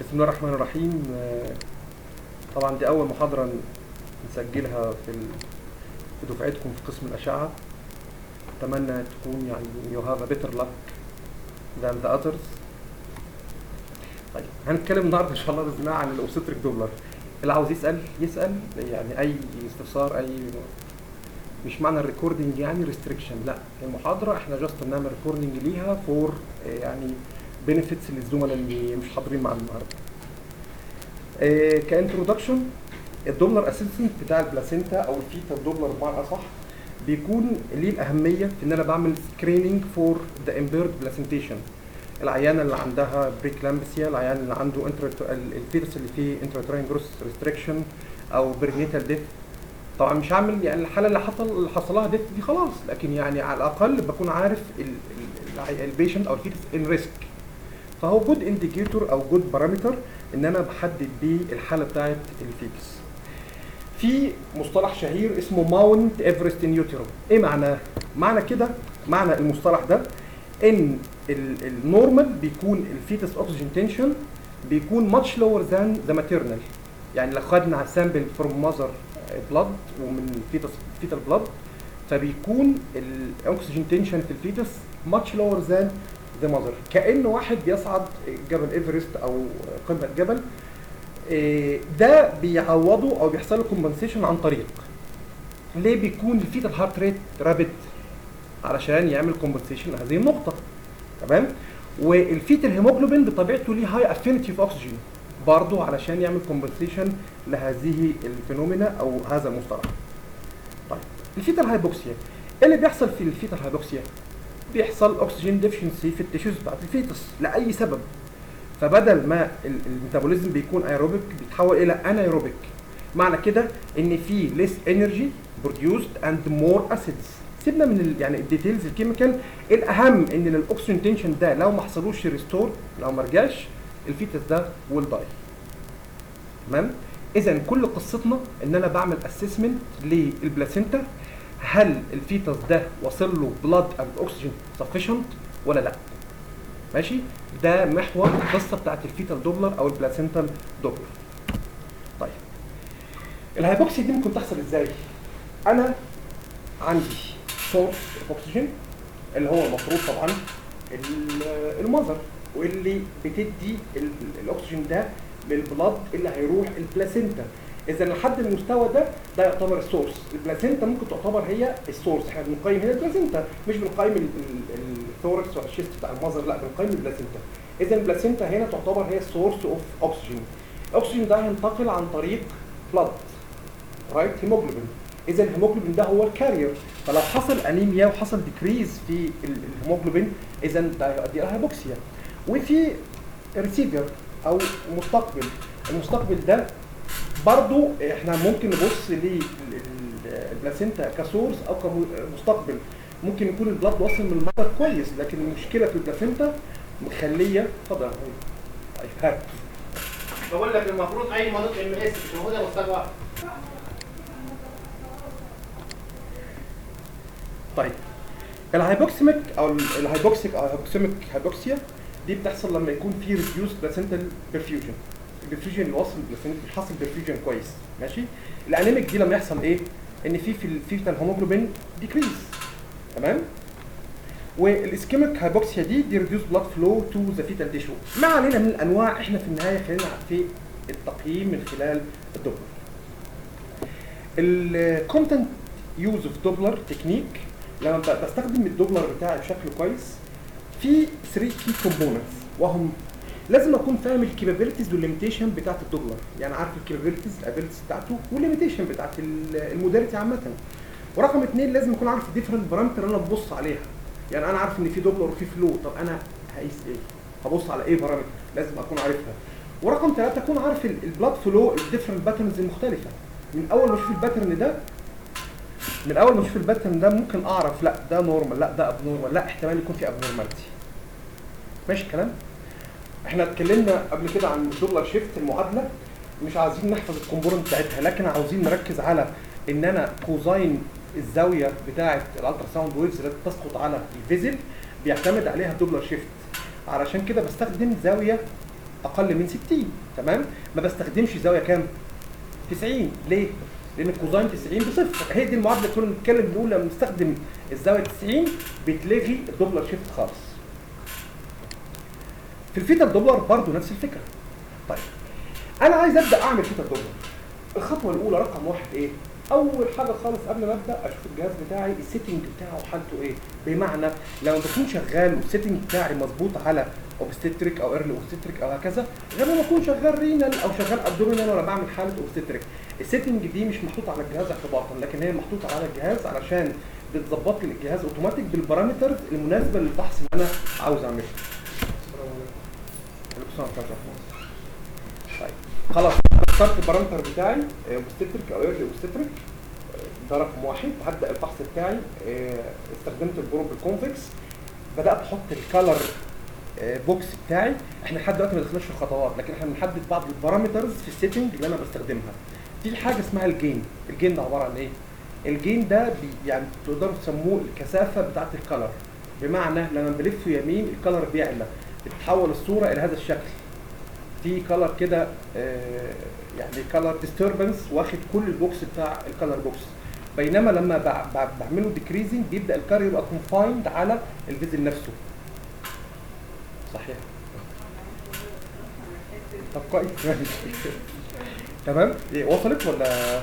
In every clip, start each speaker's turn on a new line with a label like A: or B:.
A: بسم الله الرحمن الرحيم. طبعا دي أول محاضرة نسجلها في دفعتكم في قسم الأشعة. أتمنى تكون يعني you have a better luck than the others. طيب هنتكلم النهارده إن شاء الله بإذن الله عن الأوبستريك دوبلر. اللي عاوز يسأل يعني أي استفسار مش معنى الريكوردنج يعني ريستريكشن، لا، المحاضرة احنا جاست بنعمل ريكوردنج ليها فور يعني بنفيتس للزملاء اللي مش حاضرين معانا النهارده. كانترودكشن، الدوبلر اسيستنت بتاع البلاسينتا او الفيتا دوبلر بمعنى اصح بيكون ليه الاهميه في ان انا بعمل سكريننج فور ذا امبيرد بلاسنتيشن. العيانه اللي عندها بريكلامبسيا، العيان اللي عنده الفيتس اللي فيه انتراتراين جروس ريستريكشن او برينيتال ديث. طبعا مش هعمل يعني الحاله اللي حصل لها ديث دي خلاص، لكن يعني على الاقل بكون عارف البيشنت او الفيتس ان ريسك. فهو جود انديكيتور او جود بارامتر ان انا بحدد بيه الحاله بتاعت الفيتس. في مصطلح شهير اسمه ماونت ايفرست ان يوتيرو. ايه معناه؟ معنى المصطلح ده ان النورمال بيكون الفيتس اوكسجين تنشن بيكون ماتش لور ذان ذا ماتيرنال. يعني لو خدنا سامبل فروم ماذر بلاد ومن فيتال بلاد فبيكون الاكسجين تنشن في الفيتس ماتش لور ذان ذا ماذر، كانه واحد بيصعد جبل ايفرست او قمه جبل. ده بيعوضه او بيحصل له كومبنسيشن عن طريق ليه بيكون الفيتال هارت ريت رابيد علشان يعمل كومبنسيشن لهذه النقطه. تمام. والفيتال هيموجلوبين بطبيعته ليه هاي افينيتي في اوكسجين برضه علشان يعمل كومبنسيشن لهذه الفينومينا او هذا المصطلح. طيب الفيتال هايبوكسيا، ايه اللي بيحصل في الفيتال هايبوكسيا؟ بيحصل اوكسجين ديفشنسي في التيشوز بتاعت الفيتس لاي سبب، فبدل ما الميتابوليزم بيكون ايروبيك بيتحول الى انايروبيك. معنى كده ان في ليس انرجي بروديوسد اند مور اسيدز. سيبنا من يعني الديتيلز الكيميكال، الاهم ان الاكسجين تنشن ده لو ما حصلوش ريستور، لو ما رجعش الفيتس ده ويل داي. تمام. اذا كل قصتنا ان انا بعمل اسسمنت للبلاسينتا، هل الفيتس ده واصل له بلاد اند اوكسجين سفيشنت ولا لا؟ ماشي. ده محور القصه بتاعت الفيتال دوبلر او البلاسينتال دوبلر. طيب الهايبوكسيا دي ممكن تحصل ازاي؟ انا عندي سورس اوكسجين اللي هو المفروض طبعا المذر، واللي بتدي الاكسجين ده للبلاد اللي هيروح البلاسينتا. اذا لحد المستوى ده يعتبر السورس. البلاسينتا ممكن تعتبر هي السورس. احنا بنقيم هنا البلاسينتا، مش بنقيم الثوركس ولا الشيست بتاع المذر، لا بنقيم البلاسينتا. اذا البلاسينتا هنا تعتبر هي السورس اوف اوكسجين. الاكسجين ده هينتقل عن طريق بلاد رايت هيموجلوبين. اذا الهيموجلوبين ده هو الكارير، فلو حصل انيميا وحصل ديكريز في الهيموجلوبين اذا ده يؤدي الى هايبوكسيا. وفي ريسيفر او مستقبل. المستقبل ده برضو احنا ممكن نبص للبلاسينتا كسورس او كمستقبل. ممكن يكون البلاد واصل من المرض كويس، لكن المشكله في البلاسينتا مخليه فضل.
B: بقول لك المفروض اي مناطق ام اس مش موجوده مستوى.
A: طيب الهايبوكسيميك او الهايبوكسيك او هايبوكسيا دي بتحصل لما يكون في ريديوس بلاسينتال برفيوجن. البرفيوجن اللي واصل البلاسينتا حاصل برفيوجن كويس. ماشي. الانيميك دي لما يحصل ايه؟ ان في الفيتال هيموجلوبين ديكريز. تمام. والاسكيميك هايبوكسيا دي ريديوس بلاد فلو تو ذا فيتال تيشو. ما علينا من الانواع، احنا في النهايه خلينا في التقييم من خلال الدوبلر. الكونتنت يوز اوف دوبلر تكنيك، لما بستخدم الدوبلر بتاعي بشكل كويس في 3 كي كومبوننتس، وهم لازم اكون فاهم الكابابيلتيز والليميتيشن بتاعت الدوبلر، يعني عارف الكابابيلتيز بتاعته والليميتيشن بتاعت الموداليتي عامه. ورقم 2 لازم اكون عارف الديفرنت بارامتر اللي انا ببص عليها. يعني انا عارف ان في دوبلر وفي فلو، طب انا هقيس ايه؟ هبص على ايه بارامتر؟ لازم اكون عارفها. ورقم 3 اكون عارف البلاد فلو الديفرنت باترنز المختلفه. من اول ما اشوف الباترن ده ممكن اعرف لا ده نورمال، لا ده اب نورمال، لا احتمال يكون في اب نورماليتي. ماشي الكلام؟ احنا اتكلمنا قبل كده عن الدوبلر شيفت المعادله، مش عايزين نحفظ الكومبوننت بتاعتها، لكن عاوزين نركز على ان انا كوزاين الزاويه بتاعه الالترا ساوند ويفز اللي تسقط على الفيزل بيعتمد عليها الدوبلر شيفت. علشان كده بستخدم زاويه اقل من 60. تمام؟ ما بستخدمش زاويه كام؟ 90. ليه؟ لان الكوزاين 90 بصفر. هي دي المعادله اللي كنا بنتكلم بنقول لما بنستخدم الزاويه 90 بتلغي الدوبلر شيفت خالص. في الفيتا الدوبلر برضو نفس الفكره. طيب انا عايز ابدا اعمل فيتا الدوبلر. الخطوه الاولى رقم واحد ايه؟ اول حاجه خالص قبل ما ابدا اشوف الجهاز بتاعي السيتنج بتاعه حالته ايه. بمعنى لما بكون شغال والسيتنج بتاعي مظبوط على اوبستريك او ايرلي اوبستريك او هكذا، غير لما اكون شغال رينال او شغال ابدومينال ولا بعمل حاله اوبستريك. السيتنج دي مش محطوطه على الجهاز اعتباطا، لكن هي محطوطه على الجهاز علشان بتظبط لي الجهاز اوتوماتيك بالبارامترز المناسبه للفحص اللي انا عاوز اعمله. طيب خلاص اخترت البارامتر بتاعي اوبستريك او ايرلي اوبستريك، ده رقم واحد. هبدا الفحص بتاعي. استخدمت البروب الكونفكس، بدات احط الكالر بوكس بتاعي. احنا لحد دلوقتي ما دخلناش في الخطوات، لكن احنا بنحدد بعض البارامترز في السيتنج اللي انا بستخدمها. في حاجه اسمها الجين. الجين ده عباره عن ايه؟ الجين ده يعني تقدروا تسموه الكثافه بتاعه الكالر. بمعنى لما بلف يمين الكالر بيعلى، بتتحول الصوره الى هذا الشكل. في كالر كده يعني كالر ديستربنس واخد كل البوكس بتاع الكالر بوكس. بينما لما بعمله ديكريزنج بيبدا الكالر يبقى كونفايند على الفيزل نفسه. صحيح. طب كويس. تمام؟ وصلت ولا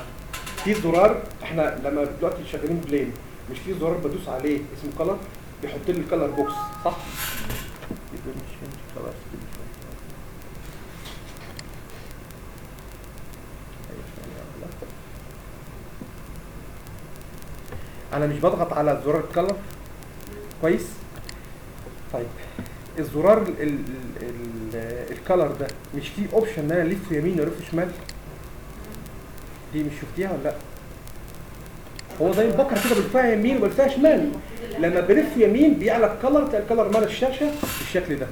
A: في زرار؟ احنا لما دلوقتي شغالين بلين مش في زرار بدوس عليه اسمه كالر بيحط لي الكالر بوكس، صح؟ انا مش بضغط على زرار الكالر. كويس؟ طيب الزرار الكالر ده مش فيه اوبشن ان انا الف يمين والف شمال؟ دي مش شفتيها ولا لا؟ هو زي البكره كده بلفها يمين وبلفها شمال. لما بلف يمين بيعلى الكالر، تلاقي الكالر مال الشاشه بالشكل ده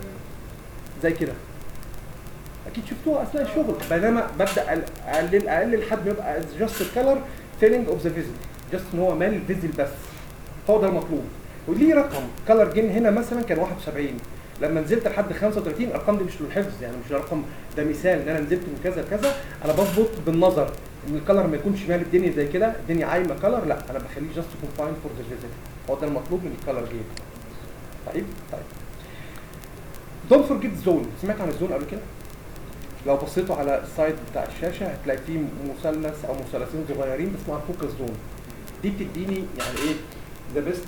A: زي كده. اكيد شفتوها اثناء الشغل. بينما ببدا اقلل لحد ما يبقى جاست الكالر فيلينج اوف ذا فيزل، جاست ان هو مال الفيزل بس. هو ده المطلوب. وليه رقم كالر جين هنا مثلا كان 71، لما نزلت لحد 35 الارقام دي مش للحفظ، يعني مش رقم ده مثال ان انا نزلت من كذا لكذا. انا بظبط بالنظر ان الكالر ما يكونش مال الدنيا زي كده، الدنيا عايمه كالر، لا انا بخليه جاست كونفاين فور ذا فيزل. هو ده المطلوب من الكالر جين. طيب دونت فورجيت زون. سمعت عن الزون قبل كده؟ لو بصيتوا على السايد بتاع الشاشه هتلاقي فيه مثلث او مثلثين صغيرين اسمها فوكس زون. دي بتديني يعني ايه ذا بيست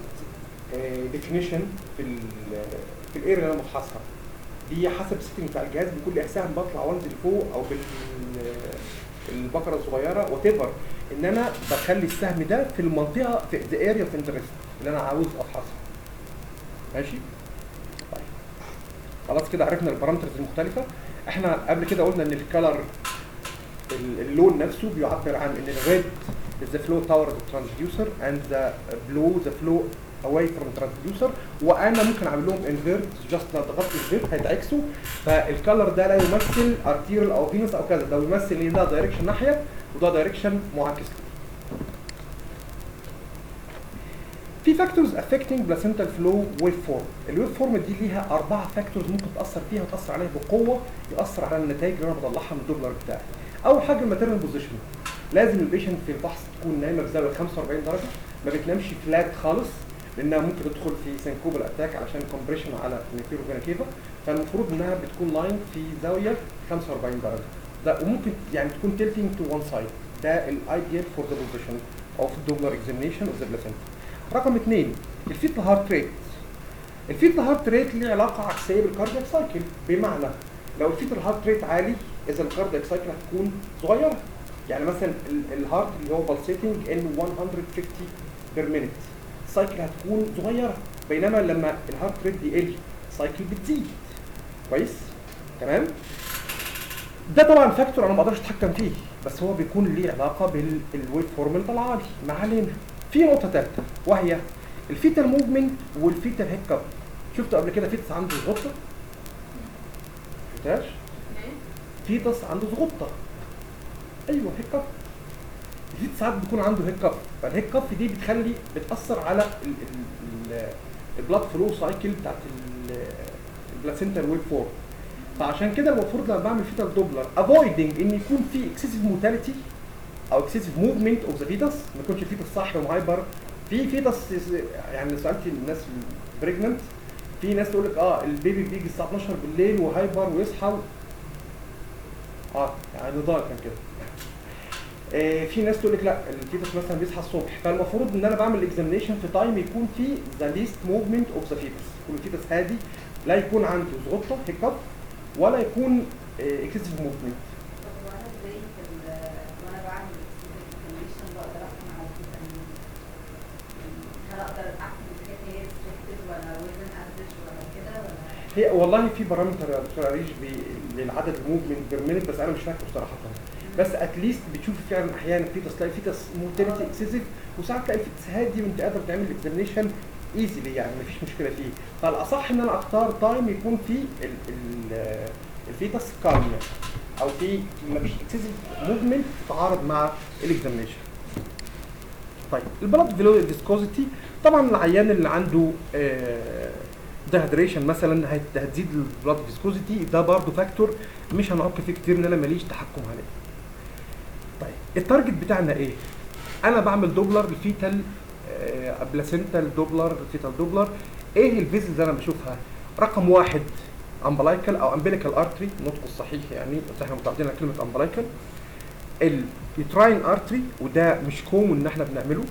A: ديفينيشن في الاريا اللي انا بفحصها. دي حسب السيتنج بتاع الجهاز بكل احسان بطلع وانزل فوق او بالبكره الصغيره وات ايفر، ان انا بخلي السهم ده في المنطقه في ذا اريا اوف انترست اللي انا عاوز افحصها. ماشي؟ طيب خلاص كده عرفنا البارامترز المختلفه. احنا قبل كده قلنا ان الكالر اللون نفسه بيعبر عن ان الريد is the flow towards the transducer and the blue the flow away from the transducer. وانا ممكن اعمل لهم انفيرت، جاست لو ضغطت انفيرت هيتعكسوا. فالكالر ده لا يمثل ارتيريال او فينوس او كذا، ده بيمثل ان ده دايركشن ناحيه وده دايركشن معاكس له. في فاكتورز افكتنج بلاسنتال فلو ويف فورم. الويف فورم دي ليها 4 فاكتورز ممكن تاثر فيها وتاثر عليها بقوه، ياثر على النتائج اللي انا بطلعها من الدوبلر بتاعي. اول حاجه الماتيرنال بوزيشن. لازم البيشنت في الفحص تكون نايمه بزاويه 45 درجه، ما بتنامش فلات خالص لانها ممكن تدخل في سنكوبال اتاك علشان كومبريشن على النيفيرو فينا كيفا. فالمفروض انها بتكون لاين في زاويه 45 درجه. ده وممكن يعني تكون تلتينج تو وان سايد. ده الايديال فور ذا بوزيشن اوف الدوبلر اكزامينشن اوف ذا بلاسنتا. رقم 2 الفيتال هارت ريت. الفيتال هارت ريت ليه علاقه عكسيه بالكاردياك سايكل. بمعنى لو الفيتال هارت ريت عالي اذا الكاردياك سايكل هتكون صغيره. يعني مثلا الهارت اللي هو بالسيتنج ان 150 بير مينيت، السايكل هتكون صغيره. بينما لما الهارت ريت بيقل السايكل بتزيد. كويس؟ تمام؟ ده طبعا فاكتور انا ما اقدرش اتحكم فيه، بس هو بيكون ليه علاقه بالويف فورم اللي طالعه لي. ما علينا. في نقطه ثالثه وهي الفيتال موفمنت والفيتال هيك اب. شفتوا قبل كده فيتس عنده زغطه؟ شفتهاش؟ فيتس عنده زغطه. ايوه هيك اب. الفيتس ساعات بيكون عنده هيك اب، فالهيك اب دي بتاثر على البلاد فلو سايكل بتاعت البلاسنتال ويف فورم. فعشان كده المفروض لما بعمل فيتال دوبلر افويدنج ان يكون في اكسسيف موتاليتي او اكسسيف موفمنت اوف ذا فيتس، ما يكونش فيتس صاحي ومهايبر. في فيتس يعني سالت الناس البريجننت، في ناس تقول لك البيبي بيجي الساعه 12 بالليل وهايبر ويصحى يعني نضال كان كده. في ناس تقول لك لا الفيتس مثلا بيصحى الصبح. فالمفروض ان انا بعمل اكزامينشن في تايم يكون فيه ذا ليست موفمنت اوف ذا فيتس، يكون الفيتس هادي، لا يكون عنده زغطه هيكب ولا يكون اكسسيف موفمنت.
C: طب وانا ازاي وانا بعمل اكزامينشن بقدر احكم على الفيتامين؟ هل اقدر احكم الحاجات اللي هي ريستريكتد ولا وزن افريج ولا كده ولا؟
A: هي والله في بارامتر يا دكتور عريش للعدد الموفمنت بير مينيت، بس انا مش فاكره بصراحه. بس اتليست بتشوف فعلا احيانا فيتس تلاقي فيتس موتيليتي اكسسيف، وساعات تلاقي فيتس هادي وانت قادر تعمل اكزامينشن ايزيلي، يعني مفيش مشكله فيه. فالاصح ان انا اختار تايم يكون فيه الفيتس كالم، او في مفيش اكسسيف موفمنت تتعارض مع الاكزامينشن. طيب البلاد فيسكوزيتي، طبعا العيان اللي عنده ديهيدريشن مثلا هتزيد البلاد فيسكوزيتي، ده برضه فاكتور مش هنعك فيه كتير ان انا ماليش تحكم عليه. طيب التارجت بتاعنا ايه؟ انا بعمل دوبلر الفيتال بلاسنتال دوبلر، الفيتال دوبلر. ايه الفيزلز اللي انا بشوفها؟ رقم واحد امبلايكال او امبليكال ارتري، النطق الصحيح يعني، بس احنا متعودين على كلمه امبلايكال. اليوتراين ارتري، وده مش كومون ان احنا بنعمله.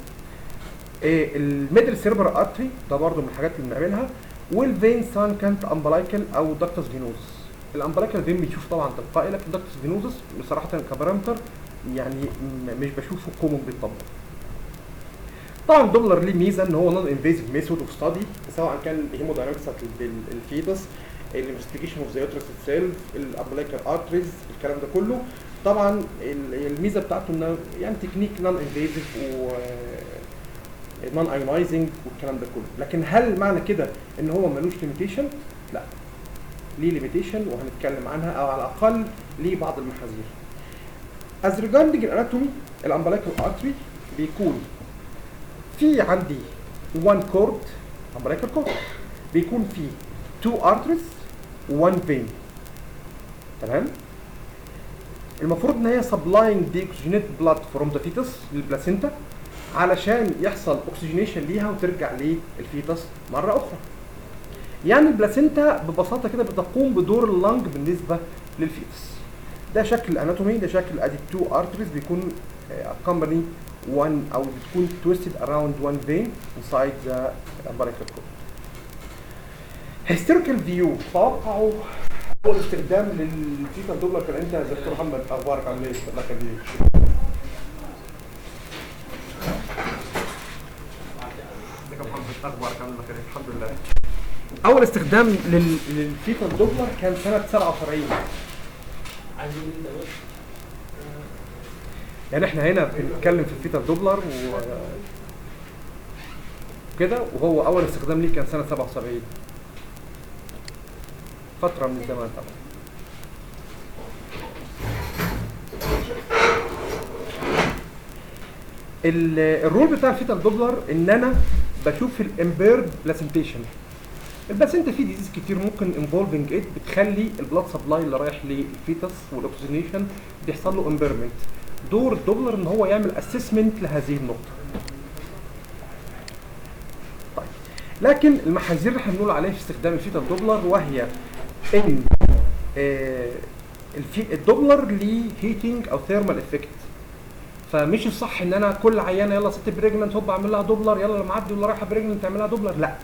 A: الميدل سيربر ارتري، ده برضو من الحاجات اللي بنعملها. والفين سانكانت امبلايكال او داكتس فينوزس. الامبلايكال فين بنشوف طبعا تلقائي، لكن داكتس فينوزس بصراحه كبارامتر يعني مش بشوفه كومون بيطبق. طبعا الدوبلر ليه ميزه ان هو نون انفيزيف ميثود اوف ستادي، سواء كان الهيموداينامكس الفيتس، الانفستيجيشن اوف ذا يوترس اتسيلف، الامبلايكال ارتريز، الكلام ده كله. طبعا الميزه بتاعته انه يعني تكنيك نون انفيزيف و نون ايونايزنج والكلام ده كله. لكن هل معنى كده ان هو ملوش ليميتيشن؟ لا، ليه ليميتيشن وهنتكلم عنها، او على الاقل ليه بعض المحاذير. از ريجاردنج الاناتومي، الامبلايكال ارتري بيكون في عندي 1 كورد، امبلايكال كورد بيكون فيه 2 ارتريز و1 فين. تمام؟ المفروض ان هي سبلاينج دي اوكسجينيت بلاد فروم ذا فيتس للبلاسينتا علشان يحصل اوكسجينيشن ليها وترجع للفيتس مره اخرى. يعني البلاسينتا ببساطه كده بتقوم بدور اللنج بالنسبه للفيتس. ده شكل الاناتومي، ده شكل ادي 2 ارتريز بيكون accompany 1 او بتكون twisted around 1 vein inside the umbilical cord. historical view، توقعوا اول استخدام للفيتال دوبلر كان انت يا دكتور محمد، اخبارك عامل ايه؟ الله يخليك. ازيك يا محمد، اخبارك عامل ايه؟ الحمد لله. اول استخدام للفيتال دوبلر كان سنه 77. يعني احنا هنا بنتكلم في الفيتال دوبلر وكده، وهو اول استخدام ليه كان سنه 77، فتره من الزمان طبعا. الرول بتاع الفيتال دوبلر ان انا بشوف الامبيرد بلاسنتيشن. البلاسنتا فيه ديزيز كتير ممكن انفولفنج ات بتخلي البلاد سبلاي اللي رايح للفيتس والاكسجينيشن بيحصل له امبيرمنت. دور الدوبلر ان هو يعمل اسسمنت لهذه النقطه. طيب لكن المحاذير اللي احنا بنقول عليها في استخدام الفيتال دوبلر، وهي ان الدوبلر ليه هيتنج او ثيرمال افكت. فمش الصح ان انا كل عيانه يلا ست بريجننت هوب اعمل لها دوبلر، يلا لما معدي ولا رايحه بريجننت تعمل لها دوبلر. لا،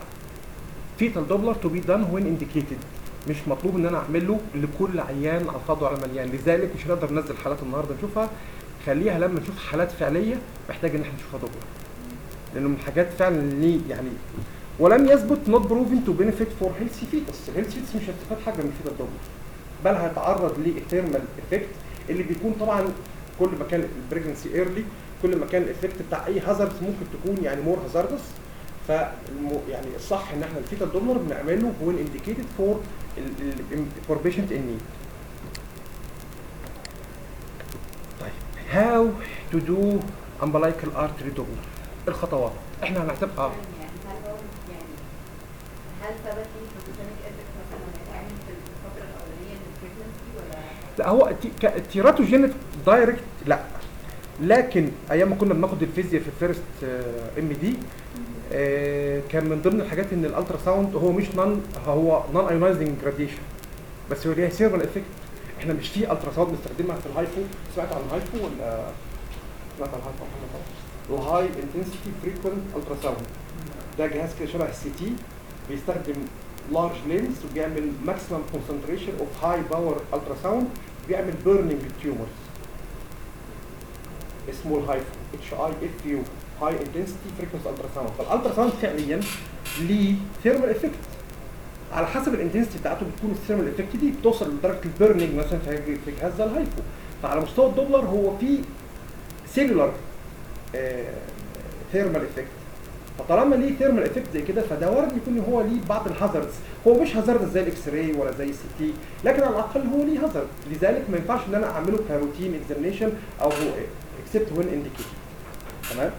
A: فيتال دوبلر تو بي دان وين انديكيتد، مش مطلوب ان انا اعمل له لكل عيان على الفاضي وعلى المليان. لذلك مش هنقدر ننزل حالات النهارده نشوفها، خليها لما نشوف حالات فعليه محتاج ان احنا نشوفها دوبلر، لانه من الحاجات فعلا اللي يعني ولم يثبت not proven to benefit for healthy fetus. الهيلثي فيتس مش هيستفاد حاجه من الفيتال دوبلر، بل هيتعرض للثيرمال افكت اللي بيكون طبعا كل ما كان البريجنسي ايرلي كل ما كان الافكت بتاع اي هازارد ممكن تكون يعني مور هازاردس. يعني الصح ان احنا الفيتال دوبلر بنعمله when indicated for patient in need. طيب how to do umbilical artery doubler. الخطوات احنا هنعتبر
C: هل ثبت لي بروتينيك افكت مثلا هيتعمل في الفتره الاولانيه من
A: لا هو تيراتوجينيك دايركت لا، لكن ايام ما كنا بناخد الفيزياء في الفيرست ام دي كان من ضمن الحاجات ان الالترا ساوند هو مش هو نون ايونايزنج راديشن، بس هو ليها سيرفال افكت. احنا مش في الترا ساوند بنستخدمها في الهايفو، سمعت عن الهايفو ولا سمعت عن الهايفو؟ الهاي انتنسيتي فريكوينت الترا ساوند ده جهاز كده شبه السي تي، بيستخدم لارج لينز وبيعمل ماكسيمم كونسنتريشن اوف هاي باور الترا ساوند، بيعمل بيرنينج تيومرز، اسمه الهايفو HIFU هاي انتنسيتي فريكوينت الترا ساوند. فالالترا ساوند فعليا ليه ثيرمال افكت، على حسب الانتنسيتي بتاعته بتكون الثيرمال افكت دي بتوصل لدرجه البيرنينج مثلا في جهاز زي الهايفو. فعلى مستوى الدوبلر هو في سيلولار ثيرمال افكت، فطالما ليه ثيرمال افكت زي كده فده وارد يكون هو ليه بعض الهازاردز. هو مش هازارد زي الاكس راي ولا زي السي تي، لكن على الاقل هو ليه هازارد، لذلك ما ينفعش ان انا اعمله كروتين اكزامينشن او هو اكسبت وين انديكيتد. تمام؟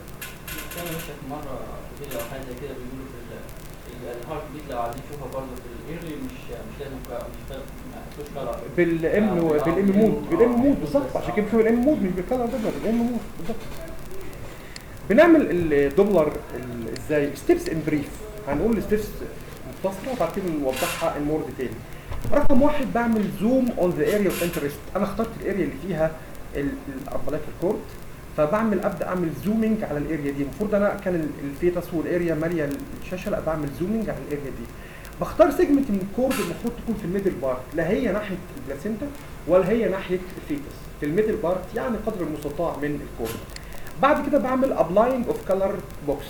D: كان مشيت مره كده او حاجه زي كده بيقولوا في الهارت بيت لو عايزين نشوفها برضه في الايرلي مش لازم مش كلر
A: بالام مود بالظبط، عشان كده بنشوف الام مود مش بالكلر دوبلر، بالام مود بالظبط. بنعمل الدوبلر ازاي؟ ستيبس ان بريف، هنقول الستيبس مختصره وبعد كده نوضحها ان مور ديتيل. رقم واحد بعمل زوم اون ذا اريا اوف انترست. انا اخترت الاريا اللي فيها الامبلايكال كورد، فبعمل ابدا اعمل زومينج على الاريا دي. المفروض انا كان الفيتاس والاريا ماليه الشاشه، لا بعمل زومينج على الاريا دي. بختار سيجمنت من الكورد المفروض تكون في الميدل بارت، لا هي ناحيه البلاسينتا ولا هي ناحيه الفيتاس، في الميدل بارت يعني قدر المستطاع من الكورد. بعد كده بعمل ابلاينج اوف كلر بوكس،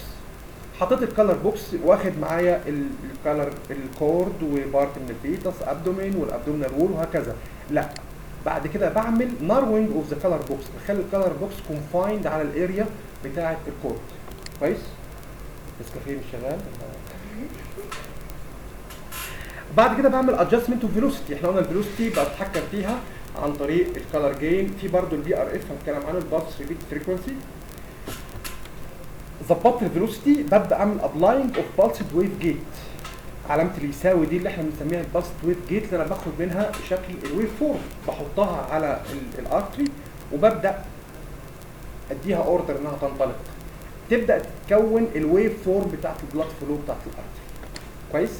A: حطيت الكلر بوكس واخد معايا الكلر الكورد وبارت من الفيتاس ابدومين والابدومينال وول وهكذا. لا بعد كده بعمل ناروينج اوف ذا كلر بوكس، بخلي الكلر بوكس كونفايند على الاريا بتاعه الكورد. كويس؟ النسكافيه مش شغال؟ بعد كده بعمل ادجستمنت اوف فيلوسيتي. احنا قلنا الفيلوسيتي بتحكم فيها عن طريق الكلر جين، في برضه البي ار اف هنتكلم عنه، البلس ريبيت فريكونسي. ظبطت الفيلوسيتي ببدا اعمل ابلاينج اوف بالسد ويف جيت، علامه اللي يساوي دي اللي احنا بنسميها البالسد ويف جيت، اللي انا باخد منها شكل الويف فورم بحطها على الارتري وببدا اديها اوردر انها تنطلق، تبدا تتكون الويف فورم بتاعت البلاد فلو بتاعت الارتري. كويس؟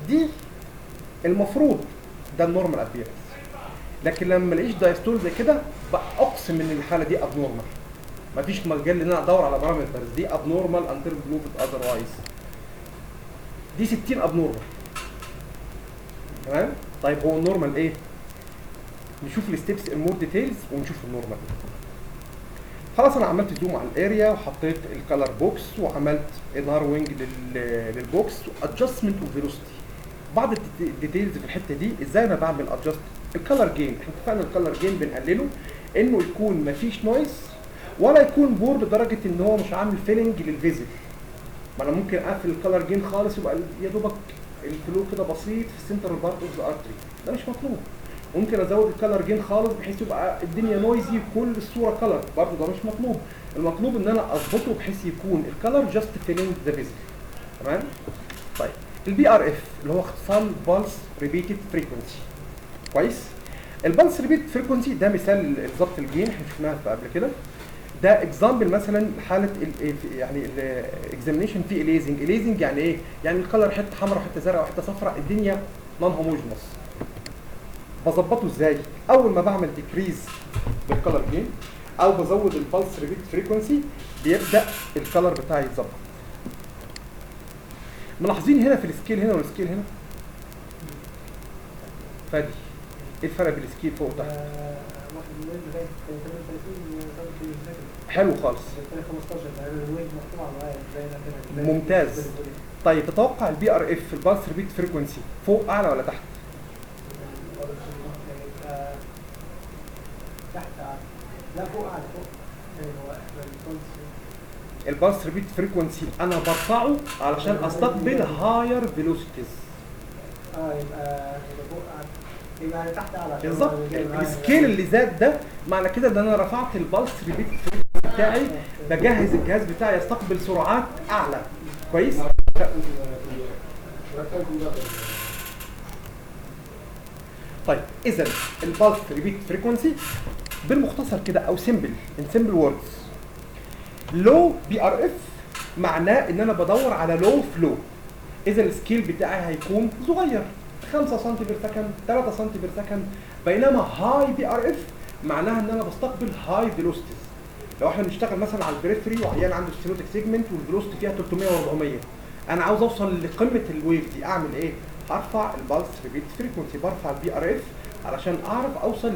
A: دي المفروض ده النورمال ابيرنس، لكن لما ما الاقيش دايستول زي كده اقسم ان الحاله دي ابنورمال، مفيش مجال ان انا ادور على بارامترز، دي ابنورمال انتل بروفد اذروايز، دي 60 ابنورمال. تمام؟ طيب هو النورمال ايه؟ نشوف الستبس المور ديتيلز ونشوف النورمال. خلاص انا عملت زوم على الاريا وحطيت الكالر بوكس وعملت ناروينج للبوكس وادجستمنت اوف فيلوسيتي. بعض الديتيلز في الحته دي ازاي انا بعمل ادجست الكالر جين. احنا اتفقنا الكالر جين بنقلله انه يكون مفيش نويز ولا يكون بور لدرجه ان هو مش عامل فيلنج للفيزل. ما انا ممكن اقفل الكالر جين خالص يبقى يا دوبك الفلو كده بسيط في السنتر بارت اوف ذا ارتري، ده مش مطلوب. ممكن ازود الكالر جين خالص بحيث يبقى الدنيا نويزي كل الصوره كالر، برضه ده مش مطلوب. المطلوب ان انا اظبطه بحيث يكون الكالر جاست فيلينج ذا فيزل. تمام؟ طيب البي ار اف اللي هو اختصار بالس ريبيتد فريكونسي. كويس؟ البالس ريبيتد فريكونسي ده مثال ضبط الجين احنا شفناها قبل كده. ده اكزامبل مثلا حاله يعني الاكزامينشن في اليزنج. اليزنج يعني ايه؟ يعني الكلر حته حمراء وحته زرقاء وحته صفراء، الدنيا نون هوموجينوس. بظبطه ازاي؟ اول ما بعمل ديكريز بالكلر جين او بزود البالس ريبيت فريكونسي بيبدا الكلر بتاعي يتظبط. ملاحظين هنا في السكيل هنا والسكيل هنا؟ فادي ايه الفرق بين السكيل فوق وتحت؟ حلو خالص. ممتاز. طيب تتوقع البي ار اف البالس ريبيت فريكونسي فوق اعلى ولا تحت؟
E: تحت. لا فوق اعلى فوق.
A: البالس ريبيت فريكونسي انا برفعه علشان استقبل هاير فيلوسيتيز.
E: يبقى فوق اعلى، يبقى تحت اعلى
A: بالظبط. السكيل اللي زاد ده معنى كده ان انا رفعت البالس ريبيت فريكونسي بتاعي، بجهز الجهاز بتاعي يستقبل سرعات اعلى. كويس؟ طيب اذا البالس ريبيت فريكونسي بالمختصر كده او سيمبل ان سيمبل ووردز، لو بي ار اف معناه ان انا بدور على لو فلو، اذا السكيل بتاعي هيكون صغير 5 سم بير سكند 3 سم بير سكند، بينما هاي بي ار اف معناها ان انا بستقبل هاي فيلوسيتيز. لو احنا بنشتغل مثلا على البريفري وعيان عنده ستينوتيك سيجمنت والفيلوسيتي فيها 300 و400، انا عاوز اوصل لقمه الويف دي، اعمل ايه؟ هرفع البالس ريبيت فريكونسي، برفع البي ار اف علشان اعرف اوصل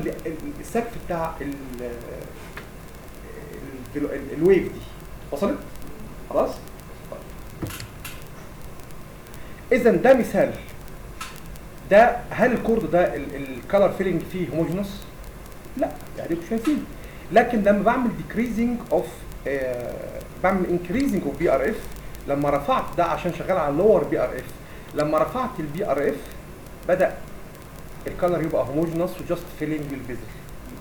A: للسقف بتاع الويف دي. وصلت؟ خلاص؟ اذا ده مثال. ده هل الكورد ده الكالر فيلنج فيه هوموجينوس؟ لا، يعني مش شايفين. لكن لما بعمل ديكريزنج اوف بعمل انكريزنج اوف بي ار اف، لما رفعت ده عشان شغال على لور بي ار اف، لما رفعت البي ار اف بدا الكالر يبقى هوموجينوس وجاست فيلنج للفيزل.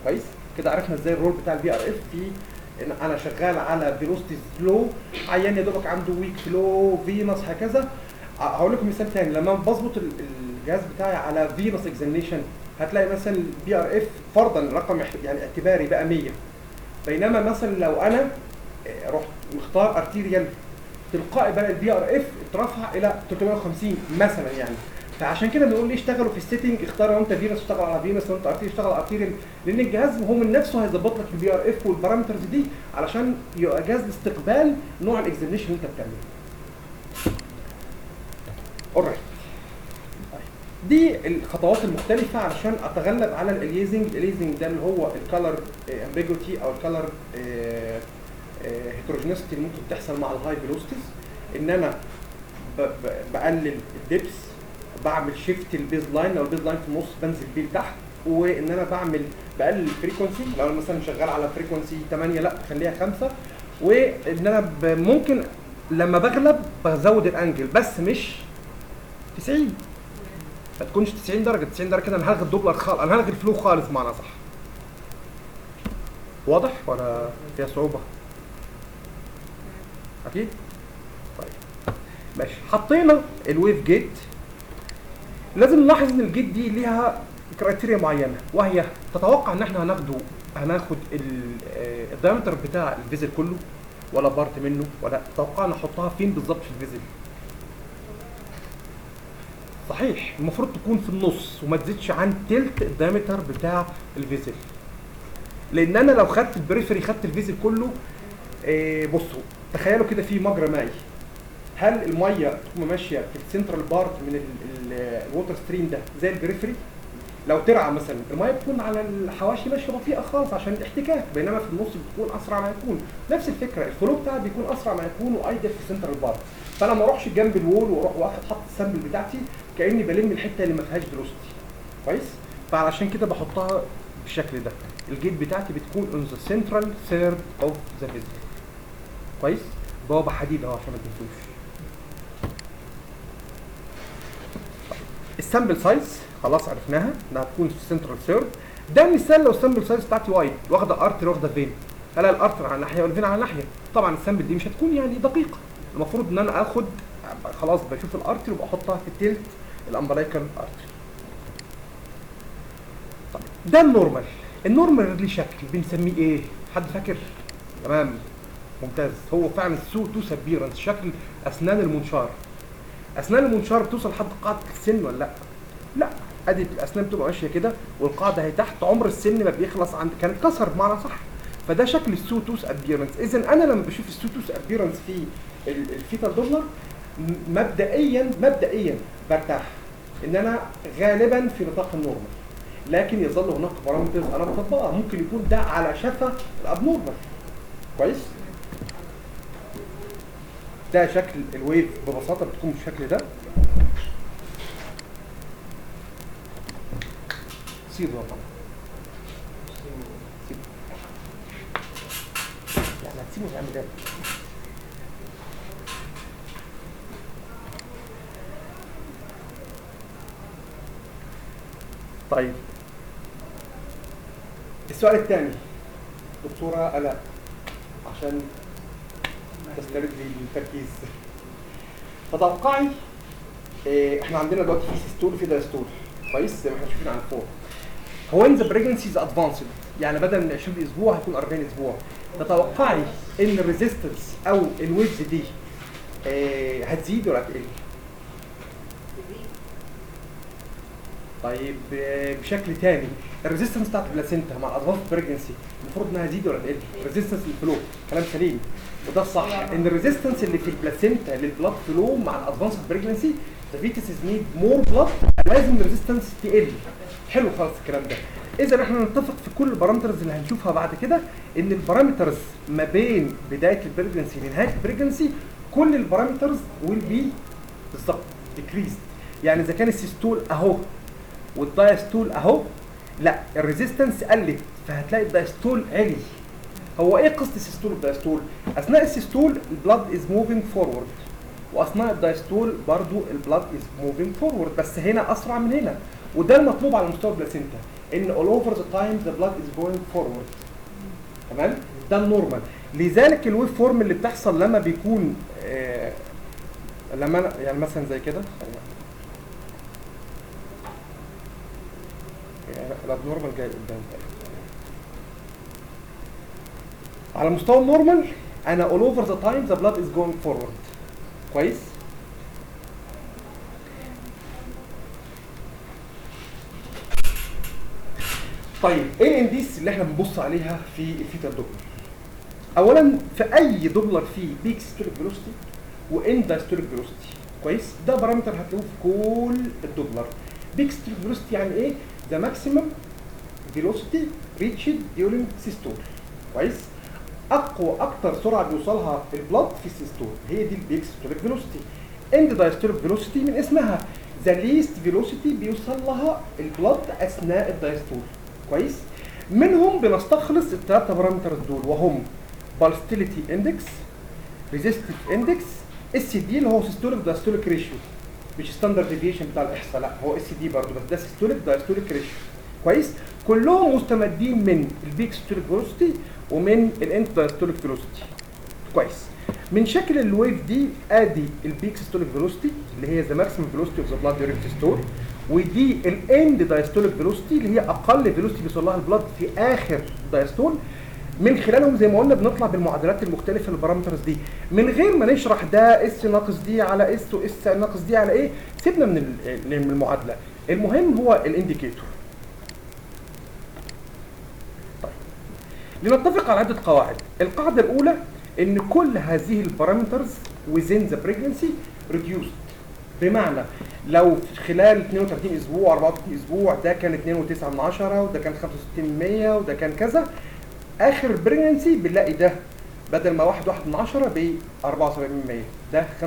A: كويس؟ كده عرفنا ازاي الرول بتاع البي ار اف في ان انا شغال على فيلوسيتي سلو، عيان يا دوبك عنده ويك فلو فينس هكذا. هقول لكم مثال تاني، لما بظبط الجهاز بتاعي على فينس اكزامينيشن هتلاقي مثلا البي ار اف فرضا رقم يعني اعتباري بقى 100، بينما مثلا لو انا رحت مختار ارتيريال تلقائي بقى البي ار اف اترفع الى 350 مثلا يعني. فعشان كده بنقول ليه اشتغلوا في السيتنج، اختار لو انت فينس اشتغل على فينس، لو انت ارتيريال اشتغل على ارتيريال، لان الجهاز هو من نفسه هيظبط لك البي ار اف والبارامترز دي علشان يبقى جاهز لاستقبال نوع الاكزامينيشن اللي انت بتعمله. alright. دي الخطوات المختلفة علشان اتغلب على الاليزنج. الاليزنج ده اللي هو الكالر امبيجوتي او الكالر هيتروجينيستي اللي ممكن تحصل مع الهاي فيلوسيتيز، ان انا بقلل الدبس، بعمل شيفت البيز لاين، لو البيز لاين في النص بنزل بيه لتحت، وان انا بقلل الفريكونسي، لو انا مثلا شغال على فريكونسي 8 لا بخليها 5، وان انا ممكن لما بغلب بزود الانجل بس مش 90، ما تكونش 90 درجه. 90 درجه كده انا هلغي الدوبلر خالص، انا هلغي الفلو خالص معنى صح. واضح ولا فيها صعوبه؟ اكيد. طيب ماشي، حطينا الويف جيت. لازم نلاحظ ان الجيت دي ليها كرايتيريا معينه، وهي تتوقع ان احنا هناخد الدايمتر بتاع الفيزل كله ولا بارت منه، ولا تتوقع نحطها فين بالظبط في الفيزل؟ صحيح، المفروض تكون في النص وما تزيدش عن تلت الدايمتر بتاع الفيزل، لان انا لو خدت البريفري خدت الفيزل كله. بصوا تخيلوا كده في مجرى مائي، هل الميه تكون ماشيه في السنترال بارت من الووتر ستريم ده زي البريفري؟ لو ترعى مثلا الميه بتكون على الحواشي ماشيه بطيئه خالص عشان الاحتكاك، بينما في النص بتكون اسرع ما يكون. نفس الفكره، الفلو بتاعي بيكون اسرع ما يكون وايدل في السنترال بارت، فانا ما اروحش جنب الوول واروح واخد حط السامبل بتاعتي كاني بلم الحته اللي ما فيهاش فيلوسيتي. كويس؟ فعلشان كده بحطها بالشكل ده. الجيت بتاعتي بتكون اون ذا سنترال ثيرد اوف ذا فيزل. كويس؟ بوابه حديد اهو عشان ما تنسوش. السامبل سايز خلاص عرفناها انها تكون في السنترال ثيرد. ده مثال لو السامبل سايز بتاعتي وايد، واخده ارتر واخده فين، هلا الارتر على ناحيه والفين على ناحيه، طبعا السامبل دي مش هتكون يعني دقيقه. المفروض ان انا اخد خلاص بشوف الارتر وبحطها في تلت الامبلايكال ارتر. طيب ده النورمال. النورمال ليه شكل بنسميه ايه؟ حد فاكر؟ تمام ممتاز، هو فعلا السو توس ابيرنس، شكل اسنان المنشار. اسنان المنشار بتوصل لحد قاعده السن ولا لا؟ لا، ادي الاسنان بتبقى ماشيه كده والقاعده اهي تحت، عمر السن ما بيخلص عند كان اتكسر بمعنى صح. فده شكل السو توس ابيرنس. اذا انا لما بشوف السو توس ابيرنس في الفيتال دوبلر مبدئيا برتاح ان انا غالبا في نطاق النورمال، لكن يظل هناك بارامترز انا بطبقها، ممكن يكون ده على شفا الابنورمال. كويس؟ ده شكل الويف ببساطه بتكون بالشكل ده. سيبه طبعا، سيبه يعني هتسيبه يعمل ايه؟ طيب السؤال الثاني دكتوره آلاء عشان تسترد لي التركيز. تتوقعي احنا عندنا دلوقتي في سيستول وفي دايستول. كويس زي ما احنا شايفين على الفور. when the pregnancy is advanced يعني بدل من 20 اسبوع هيكون 40 اسبوع، تتوقعي ان الريزيستنس او الويفز دي هتزيد ولا هتقل؟ طيب بشكل تاني الريزيستنس بتاعت البلاسينتا مع الادفانس بريجنسي المفروض انها تزيد ولا تقل؟ ريزيستنس للفلو، كلام سليم وده الصح، ان الريزيستنس اللي في البلاسينتا للبلاد فلو مع الادفانس بريجنسي ذا فيتس از نيد مور بلاد، لازم الريزيستنس تقل. حلو خالص الكلام ده. اذا احنا نتفق في كل البارامترز اللي هنشوفها بعد كده ان البارامترز ما بين بدايه البريجنسي لنهايه البريجنسي كل البارامترز ويل بي بالظبط ديكريز. يعني اذا كان السيستول اهو والدايستول اهو، لا الريزيستنس قلت فهتلاقي الدايستول عالي. هو ايه قصه السيستول والدايستول؟ اثناء السيستول البلاد از موفينج فورورد، واثناء الدايستول برضو البلاد از موفينج فورورد، بس هنا اسرع من هنا، وده المطلوب على مستوى البلاسينتا ان all over the time the blood is going forward. تمام؟ ده النورمال. لذلك الويف فورم اللي بتحصل لما بيكون لما يعني مثلا زي كده الابنورمال جاي قدام على مستوى النورمال انا all over the time the blood is going forward. كويس؟ طيب ايه الانديس اللي احنا بنبص عليها في الفيتال دوبلر؟ اولا في اي دوبلر فيه بيك ستوليك فيلوسيتي واند دايستوليك فيلوسيتي. كويس؟ ده بارامتر هتلاقوه في كل الدوبلر. بيك ستوليك فيلوسيتي يعني ايه؟ ذا ماكسيمم فيلوسيتي ريتشد ديورينج سيستول. كويس؟ اقوى اكتر سرعه بيوصلها البلاد في السيستول هي دي البيك ستوليك فيلوسيتي. اند دايستوليك فيلوسيتي من اسمها ذا ليست فيلوسيتي بيوصل لها البلاد اثناء الدايستول. كويس؟ منهم بنستخلص الثلاثه بارامترز دول وهم بالستيليتي اندكس، ريزيستيف اندكس، اس دي اللي هو سيستوليك دايستوليك ريشيو، مش ستاندرد ديفيشن بتاع الاحصاء، لا هو اس دي برضه بس ده سيستوليك دايستوليك ريشيو. كويس؟ كلهم مستمدين من البيك ستوليك فيلوسيتي ومن الاند دايستوليك فيلوسيتي. كويس؟ من شكل الويف دي ادي البيك ستوليك فيلوسيتي اللي هي ذا ماكسيمم فيلوسيتي اوف ذا بلاد ديورينج سيستول، ودي الاند دايستوليك فيلوسيتي اللي هي اقل فيلوسيتي بيوصل لها البلاد في اخر دايستول. من خلالهم زي ما قلنا بنطلع بالمعادلات المختلفه للبارامترز دي من غير ما نشرح ده اس ناقص دي على اس واس ناقص دي على ايه، سيبنا من المعادله، المهم هو الانديكيتور. طيب لنتفق على عده قواعد. القاعده الاولى ان كل هذه البارامترز within the pregnancy reduced، بمعنى لو خلال 32 اسبوع 34 اسبوع ده كان 2.9 وده كان 65% وده كان كذا، اخر البريجنسي بنلاقي ده بدل ما 1.1 ب 74%، ده 55%،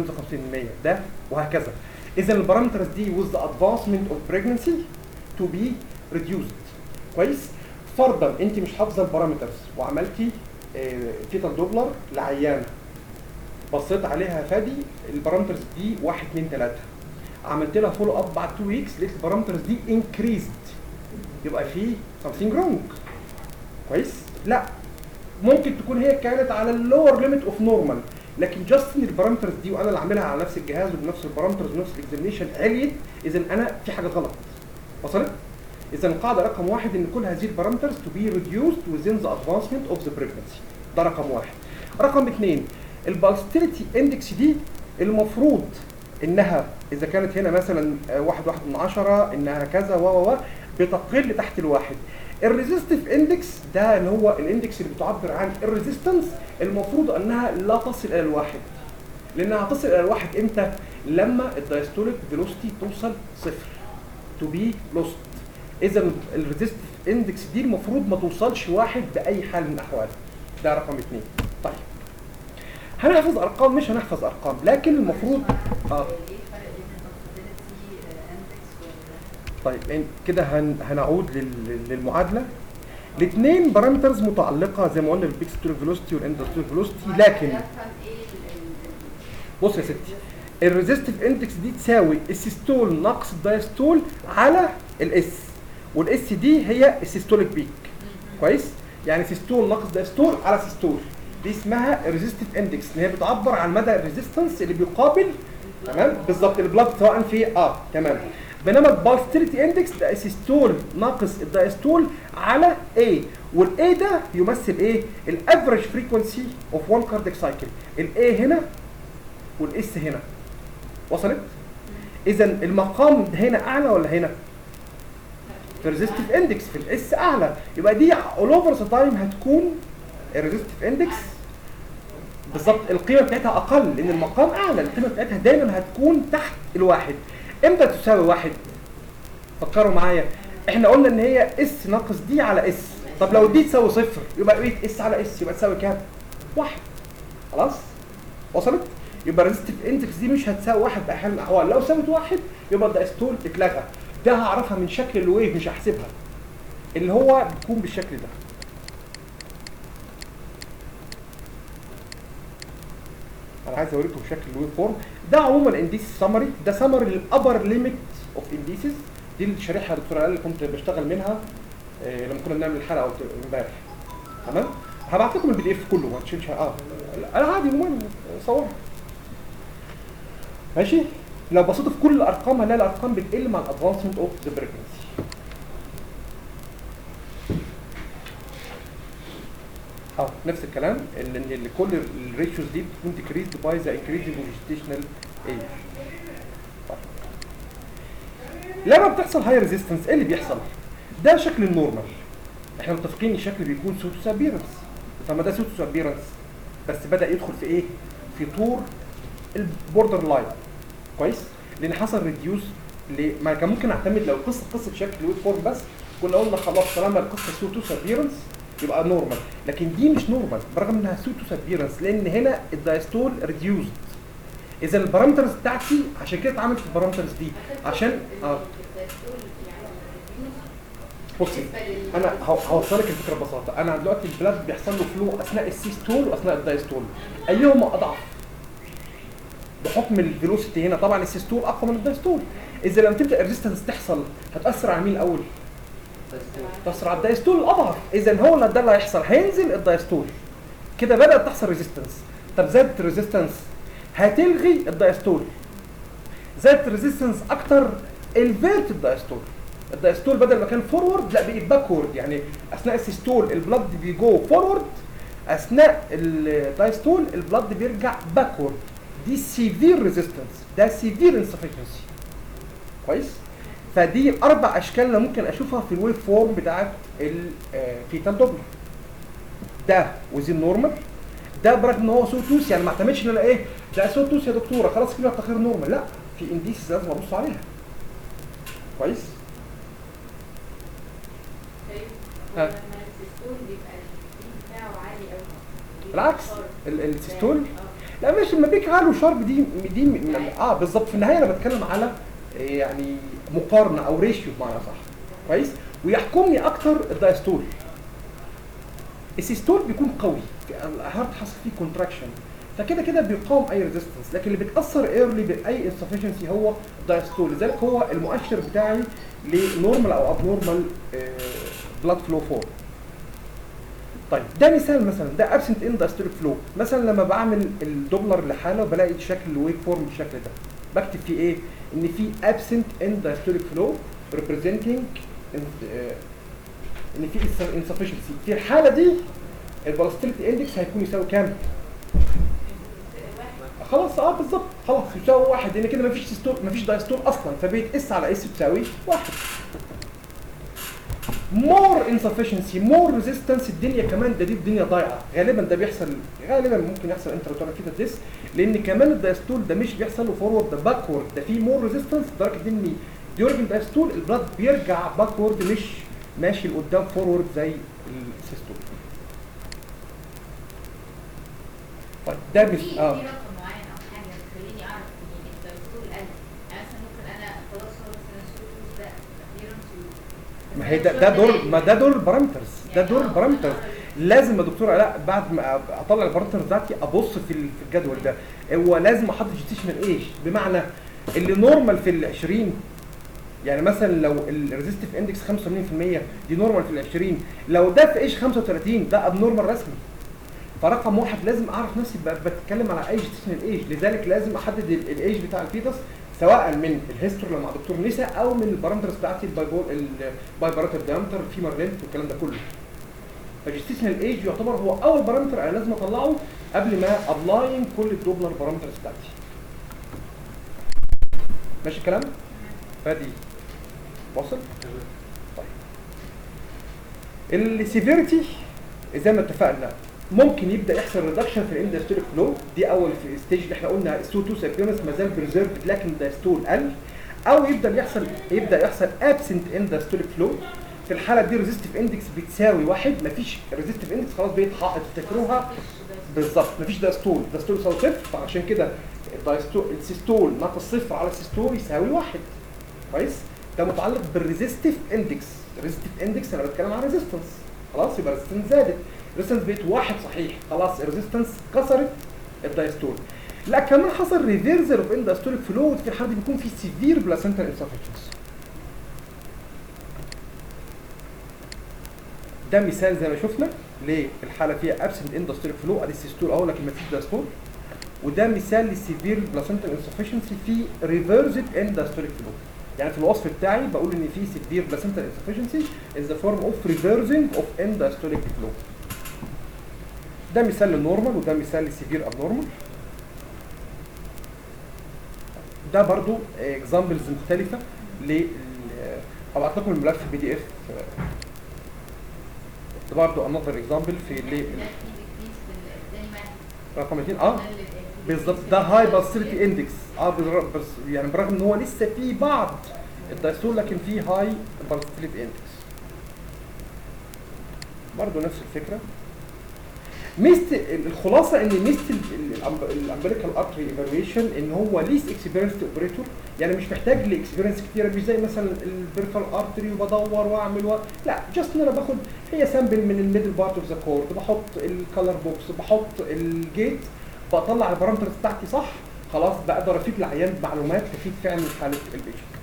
A: ده وهكذا. اذا البارامترز دي with the advancement of pregnancy to be reduced. كويس؟ فرضا انت مش حافظه البارامترز وعملتي فيتال دوبلر لعيانه، بصيت عليها فادي البارامترز دي 1 2 3، عملت لها فولو اب بعد 2 ويكس لقيت البارامترز دي انكريزد، يبقى في something wrong. كويس؟ لا ممكن تكون هي كانت على اللور ليميت اوف نورمال، لكن جاست ان البارامترز دي وانا اللي عاملها على نفس الجهاز وبنفس البارامترز ونفس الاكزامينشن عليت، اذا انا في حاجه غلط. وصلت؟ اذا القاعده رقم واحد ان كل هذه البارامترز to be reduced within the advancement of the pregnancy. ده رقم واحد. رقم اثنين البالستيليتي اندكس دي المفروض انها اذا كانت هنا مثلا 1.1 انها كذا و بتقل تحت الواحد. الريزيستيف اندكس ده اللي هو الاندكس اللي بتعبر عن الريزيستنس المفروض انها لا تصل الى الواحد، لانها هتصل الى الواحد امتى؟ لما الدايستوليك فيلوسيتي توصل صفر تو بي لوست. اذا الريزيستيف اندكس دي المفروض ما توصلش واحد باي حال من الاحوال. ده رقم اثنين. طيب هنحفظ ارقام مش هنحفظ ارقام، لكن المفروض طيب كده هنعود للمعادله. الاثنين بارامترز متعلقه زي ما قلنا بالبيك ستوليك فيلوسيتي والاند دايستوليك فيلوسيتي، لكن بص يا ستي الريزيستيف اندكس دي تساوي السيستول ناقص الدايستول على الاس، والاس دي هي السيستوليك بيك. كويس؟ يعني سيستول ناقص دايستول على سيستول، دي اسمها الريزيستيف اندكس، ان هي بتعبر عن مدى الريزيستنس اللي بيقابل تمام بالظبط البلاد سواء في تمام. بينما البالستيريتي اندكس ده السيستول ناقص الدايستول على A، والاي ده يمثل ايه؟ الافريج فريكونسي اوف 1 كاردياك سايكل. الاي هنا والاس هنا. وصلت؟ اذا المقام هنا اعلى ولا هنا؟ في الريزستيف اندكس في الاس اعلى، يبقى دي اول اوفر ذا تايم هتكون الريزستيف اندكس بالظبط القيمه بتاعتها اقل، لان المقام اعلى، القيمه بتاعتها دايما هتكون تحت الواحد. امتى تساوي واحد؟ فكروا معايا، احنا قلنا ان هي اس ناقص دي على اس. طب لو دي تساوي صفر يبقى بقيت اس على اس، يبقى تساوي كام؟ واحد. خلاص؟ وصلت؟ يبقى الريزستيف اندكس دي مش هتساوي واحد باحيان الاحوال، لو ساوت واحد يبقى الدايستول اتلغى. ده هعرفها من شكل الويف مش هحسبها، اللي هو بيكون بالشكل ده. انا عايز اوريكم شكل الويف فورم ده. عموما انديس سمري، ده سمري للابر ليميت اوف انديسز. دي الشريحه يا دكتور اللي كنت بشتغل منها لما كنا بنعمل الحلقه امبارح. تمام؟ هبعت لكم البي دي اف كله ما تشيلش. انا عادي المهم صورها. ماشي؟ لو بصيتوا في كل الارقام هنلاقي الارقام بتقل مع الادفانسمنت اوف ذا بريكنسي. نفس الكلام ان كل الريشيوز دي بتكون decreased by the increasing gestational age. لما بتحصل هاي ريزيستنس ايه اللي بيحصل؟ ده شكل النورمال. احنا متفقين ان الشكل بيكون سوتوس ابيرنس. طب ما ده سوتوس ابيرنس بس بدا يدخل في ايه؟ في طور البوردر لاين. كويس؟ لان حصل ريديوس ما كان ممكن اعتمد لو قصه شكل الويف فورم بس كنا قلنا خلاص طالما القصه سوتوس ابيرنس يبقى نورمال، لكن دي مش نورمال برغم انها سوتوس ابيرنس لان هنا الدايستول ريديوسد. اذا البارامترز بتاعتي عشان كده اتعملت البارامترز دي عشان بصي انا هوصلك الفكره ببساطه. انا دلوقتي البلاد بيحصل له فلو اثناء السيستول واثناء الدايستول، ايهما اضعف؟ بحكم الفيلوسيتي هنا طبعا السيستول اقوى من الدايستول. اذا لما تبدا الريزيستنس تحصل هتاثر على مين الاول؟ تأثر على الدايستول الاضعف. اذا هو ده اللي هيحصل، هينزل الدايستول. كده بدات تحصل ريزيستنس. طب زادت الريزيستنس هتلغي الدايستول. زادت الريزيستنس اكتر الفيرت الدايستول. الدايستول بدل ما كان فورورد لا بقى باكورد، يعني اثناء السيستول البلد بيجو فورورد، اثناء الدايستول البلد بيرجع باكورد. دي سيفير ريزيستنس، ده سيفير انسفشنسي. كويس؟ فدي الاربع اشكال اللي ممكن اشوفها في الويف فورم بتاعت الفيتال دوبلر. ده وزين نورمال، ده برغم ان هو سوتوس، يعني ما اعتمدش ان انا ايه ده سوتوس يا دكتوره خلاص كده التقرير نورمال، لا في انديسز لازم ابص عليها. كويس؟
C: لما السيستول بيبقى البيك بتاعه عالي قوي.
A: بالعكس السيستول لا مش لما بيك عالي وشارب دي بالظبط. في النهايه انا بتكلم على يعني مقارنه او ريشيو بمعنى صح. كويس؟ ويحكمني اكتر الدايستول. السيستول بيكون قوي، الهارت حصل فيه كونتراكشن فكده كده بيقاوم اي ريزيستنس، لكن اللي بيتاثر ايرلي باي انسفشنسي هو الدايستول. لذلك هو المؤشر بتاعي لنورمال او اب نورمال بلاد فلو فورم. طيب ده مثال مثلا ده ابسنت ان دايستوليك فلو. مثلا لما بعمل الدوبلر لحاله وبلاقي شكل الويف فورم بالشكل ده بكتب فيه ايه؟ ان في absent in diastolic flow representing ان في insufficiency. في الحاله دي الفولستيليتي اندكس هيكون يساوي كام؟ خلاص بالظبط خلاص يساوي واحد، لان كده مفيش دايستول اصلا، فبيت اس على اس بتساوي واحد. more insufficiency more resistance الدنيا كمان دي الدنيا ضايعه. غالبا ده بيحصل، غالبا ممكن يحصل انتراتورال فيتا ديس، لان كمان الدايستول ده مش بيحصل له فورورد ده باكورد، ده فيه more resistance لدرجه ان ديورنج الدايستول البلاد بيرجع باكورد مش ماشي لقدام فورورد زي السيستول. طيب ده مش
C: في رقم معين او حاجه تخليني اعرف ان الدايستول قل، يعني مثلا ممكن انا خلاص هو السيستول ده
A: ما هي ده دور، ما ده دور البارامترز، ده دور البارامترز. لازم يا دكتور لا بعد ما اطلع البارامترز بتاعتي ابص في الجدول ده. هو لازم احط جيستيشنال ايج، بمعنى اللي نورمال في ال 20 يعني مثلا لو الريزيستيف اندكس 85% دي نورمال في ال 20، لو ده في ايج 35 ده اب نورمال رسمي. فرقم واحد لازم اعرف نفسي بتكلم على اي جيستيشنال ايج، لذلك لازم احدد الايج بتاع الفيتس سواء من الهيستوري مع دكتور نساء او من البارامترز بتاعتي البايباراتر دايمتر فيمر لينث والكلام ده كله. فجستيشنال ايج يعتبر هو اول بارامتر انا لازم اطلعه قبل ما ابلاين كل الدوبلر بارامترز بتاعتي. ماشي الكلام؟ فادي واصل؟ طيب السيفيريتي زي ما اتفقنا ممكن يبدا يحصل ريدكشن في الاندستريك فلو، دي اول في ستيج اللي احنا قلنا السو 2 سيركيونس ما زال بريزيرفد لكن الدايستول قل، او يبدا يحصل ابسنت اندستريك فلو. في الحاله دي ريزيستيف اندكس بتساوي 1، مفيش ريزيستيف اندكس خلاص بقت تفتكروها بالظبط، مفيش دايستول يساوي 0، فعشان كده السيستول ناقص 0 على السيستول يساوي 1. كويس؟ ده متعلق بالريزيستيف اندكس. الريزيستيف اندكس انا بتكلم عن ريزيستنس، خلاص يبقى الريزيستنس زادت، الريزيستنس بقت 1 صحيح، خلاص الريزيستنس كسرت الدايستول. لا كمان حصل ريفيرزل اوف اندستوليك فلويد، في الحاله دي بيكون في سيفير بلاسنتال انسفشنس. ده مثال زي ما شفنا ليه الحاله فيها ابسنت اندستوليك فلو، ادي السيستول اهو لكن ما فيش دايستول. وده مثال للسيفير بلاسنتال انسفشنسي في ريفيرزد اندستوليك فلو. يعني في الوصف بتاعي بقول ان في سيفير بلاسنتال انسفشنسي in the form of reversing of endostolic flow. ده مثال للنورمال وده مثال للسيفير ابنورمال. ده برضو اكزامبلز مختلفه هبعت لكم الملف في PDF. ده برضو انذر اكزامبل في رقم 2 بالظبط. ده هاي باسيلتي اندكس بس يعني برغم ان هو لسه في بعض الدايستول لكن في هاي باسيلتي اندكس. برضو نفس الفكره. ميزه الخلاصه ان ميزه الامبليكال ارتري ايفالويشن ان هو ليس اكسبيرينسد اوبريتور، يعني مش محتاج لاكسبيرينس كتيره، مش زي مثلا البريفرال ارتري وبدور واعمل لا جاست ان انا باخد هي سامبل من الميدل بارت اوف ذا كورد، بحط الكالر بوكس، بحط الجيت، بطلع البارامترز بتاعتي صح، خلاص بقدر افيد العيان بمعلومات تفيد فعلا حاله البيشنت.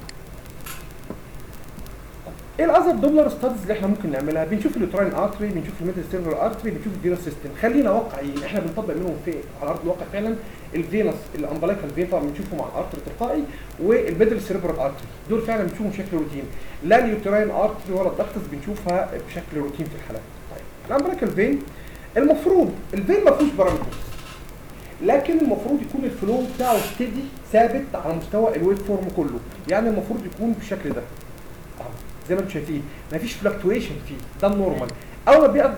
A: ايه الاذر دوبلر ستادز اللي احنا ممكن نعملها؟ بنشوف اليوتراين ارتري، بنشوف الميدل سيرفر ارتري، بنشوف الفينوس سيستم. خلينا واقعيين، احنا بنطبق منهم في على ارض الواقع فعلا الفينوس الامبليكال فين طبعا بنشوفه مع الارتري التلقائي، والميدل سيرفر ارتري دول فعلا بنشوفهم بشكل روتين. لا اليوتراين ارتري ولا الدكتس بنشوفها بشكل روتين في الحالات. طيب الامبليكال فين المفروض الفين ما فيهوش بارامترز، لكن المفروض يكون الفلو بتاعه ستيدي ثابت على مستوى الويف فورم كله، يعني المفروض يكون بالشكل ده زي ما انتم شايفين، مفيش فلكتويشن فيه، ده النورمال. اول ما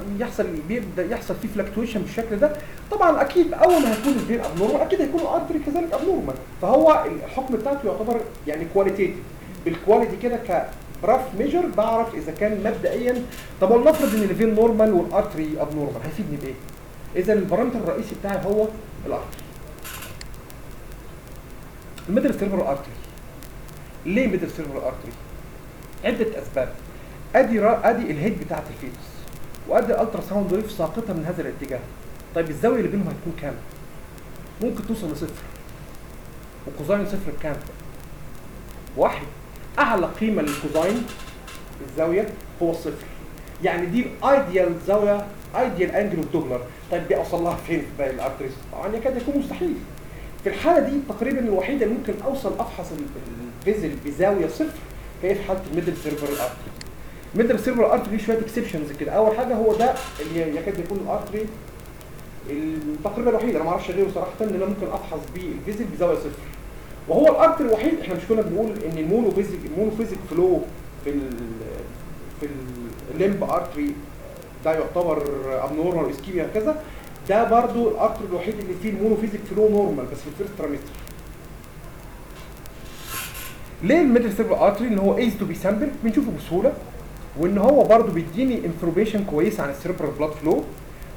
A: بيبدا يحصل فيه فلكتويشن بالشكل ده، طبعا اكيد اول ما هيكون الفين ابنورمال اكيد هيكون الارتري كذلك ابنورمال، فهو الحكم بتاعته يعتبر يعني كواليتيتيف، بالكواليتي كده كبراف ميجر بعرف اذا كان مبدئيا. طب ولنفرض ان الفين نورمال والارتري ابنورمال، هيفيدني بايه؟ اذا البارامتر الرئيسي بتاعي هو الارتري. الميدل سيرفر ارتري، ليه ميدل سيرفر ارتري؟ عدة أسباب. أدي الهيد بتاعة الفيتوس، وأدي الألترا ساوند ويف ساقطة من هذا الاتجاه. طيب الزاوية اللي بينهم هتكون كام؟ ممكن توصل لصفر. وكوزاين صفر بكام؟ 1. أعلى قيمة للكوزاين الزاوية هو الصفر. يعني دي ايديال زاوية، ايديال انجل اوف دوبلر. طيب دي أوصل لها فين في باقي الأرتريز؟ طبعا يكاد يكون مستحيل. في الحالة دي تقريبا الوحيدة اللي ممكن أوصل أفحص الفيزل بزاوية صفر هي في حاله الميدل سيرفر ارتري. الميدل سيرفر ارتري شويه اكسبشنز كده. اول حاجه هو ده اللي يكاد يكون الارتري تقريبا الوحيد، انا ما اعرفش غيره صراحه، ان انا ممكن افحص بيه الفيزل بزاويه صفر. وهو الارتري الوحيد. احنا مش كنا بنقول ان المونوفيزيك فلو في الليمب ارتري ده يعتبر ابنورمال اسكيميا كذا، ده برضو الارتري الوحيد اللي فيه المونوفيزيك فلو نورمال بس في الفيرست ترامستر. ليه الميدل سيرفر ارتري؟ ان هو ايز تو بي سامبل، بنشوفه بسهوله، وان هو برضو بيديني انفورميشن كويسه عن السيربرال بلاد فلو،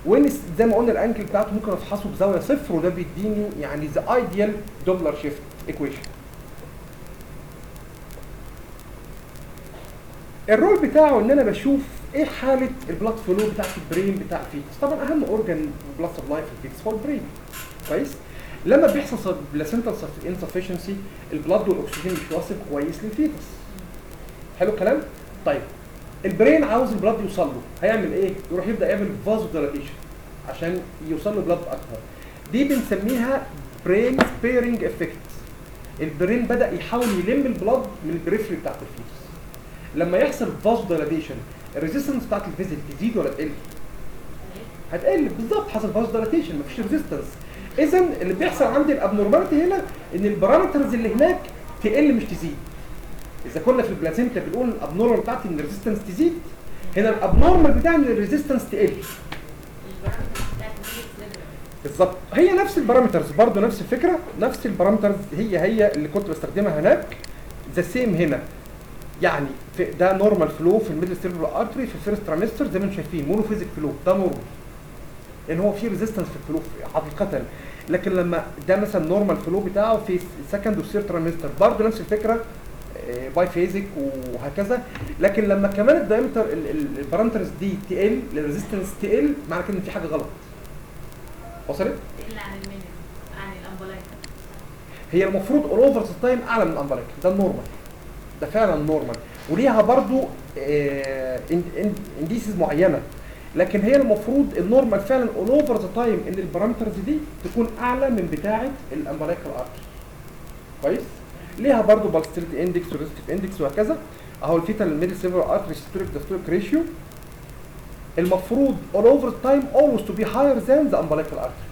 A: وان زي ما قلنا الانجل بتاعته ممكن افحصه بزاويه صفر، وده بيديني يعني ذا ايديال دوبلر شيفت ايكويشن. الرول بتاعه ان انا بشوف ايه حاله البلاد فلو بتاعت البرين بتاع الفيتس. طبعا اهم اورجان بلاد سبلاي في الفيتس هو البرين. كويس؟ لما بيحصل بلاسنتال انسفشنسي البلاد والاكسجين مش واصل كويس للفيتس. حلو الكلام؟ طيب البرين عاوز البلاد يوصل له، هيعمل ايه؟ يروح يبدا يعمل فازو ديلاتيشن عشان يوصل له بلاد اكتر. دي بنسميها برين سبيرنج افكت. البرين بدا يحاول يلم البلاد من البريفري بتاعت الفيتس. لما يحصل فاز دايلاتيشن الريزيستنس بتاعت الفيزل تزيد ولا تقل؟ هتقل بالظبط، حصل فاز دايلاتيشن مفيش ريزيستنس. اذا اللي بيحصل عندي الابنورماليتي هنا ان البارامترز اللي هناك تقل مش تزيد. اذا كنا في البلاسينتا بنقول الابنورمال بتاعتي ان الريزيستنس تزيد، هنا الابنورمال بتاعي ان الريزيستنس تقل. بالظبط، هي نفس البارامترز برضه نفس الفكره، نفس البارامترز هي اللي كنت بستخدمها هناك ذا سيم هنا. يعني ده نورمال فلو في الميدل سيرفر ارتري في الفيرست ترامستر زي ما انتم شايفين مونوفيزيك فلو، ده نورمال لان هو في ريزيستنس في الفلو حقيقه. لكن لما ده مثلا نورمال فلو بتاعه في السكند والثيرد ترامستر برضه نفس الفكره باي فيزيك وهكذا. لكن لما كمان الدايمتر البارامترز دي تقل، الريزيستنس تقل، معنى كده ان في حاجه غلط. وصلت؟
C: تقل عن المينيمم عن الامبلايكا.
A: هي المفروض اول اوفر ذا تايم اعلى من الامبلايكا، ده النورمال، ده فعلا نورمال، وليها برضو انديسز معينه. لكن هي المفروض النورمال فعلا اول اوفر ذا تايم ان البارامترز دي تكون اعلى من بتاعه الامبلايكال ارتري. كويس؟ ليها برضو بالستيلتي اندكس وريستيف اندكس وهكذا. اهو الفيتال ميدل سيرفر ارتري سيستوليك داستوليك ريشيو المفروض all over time always to be higher than the umbilical artery.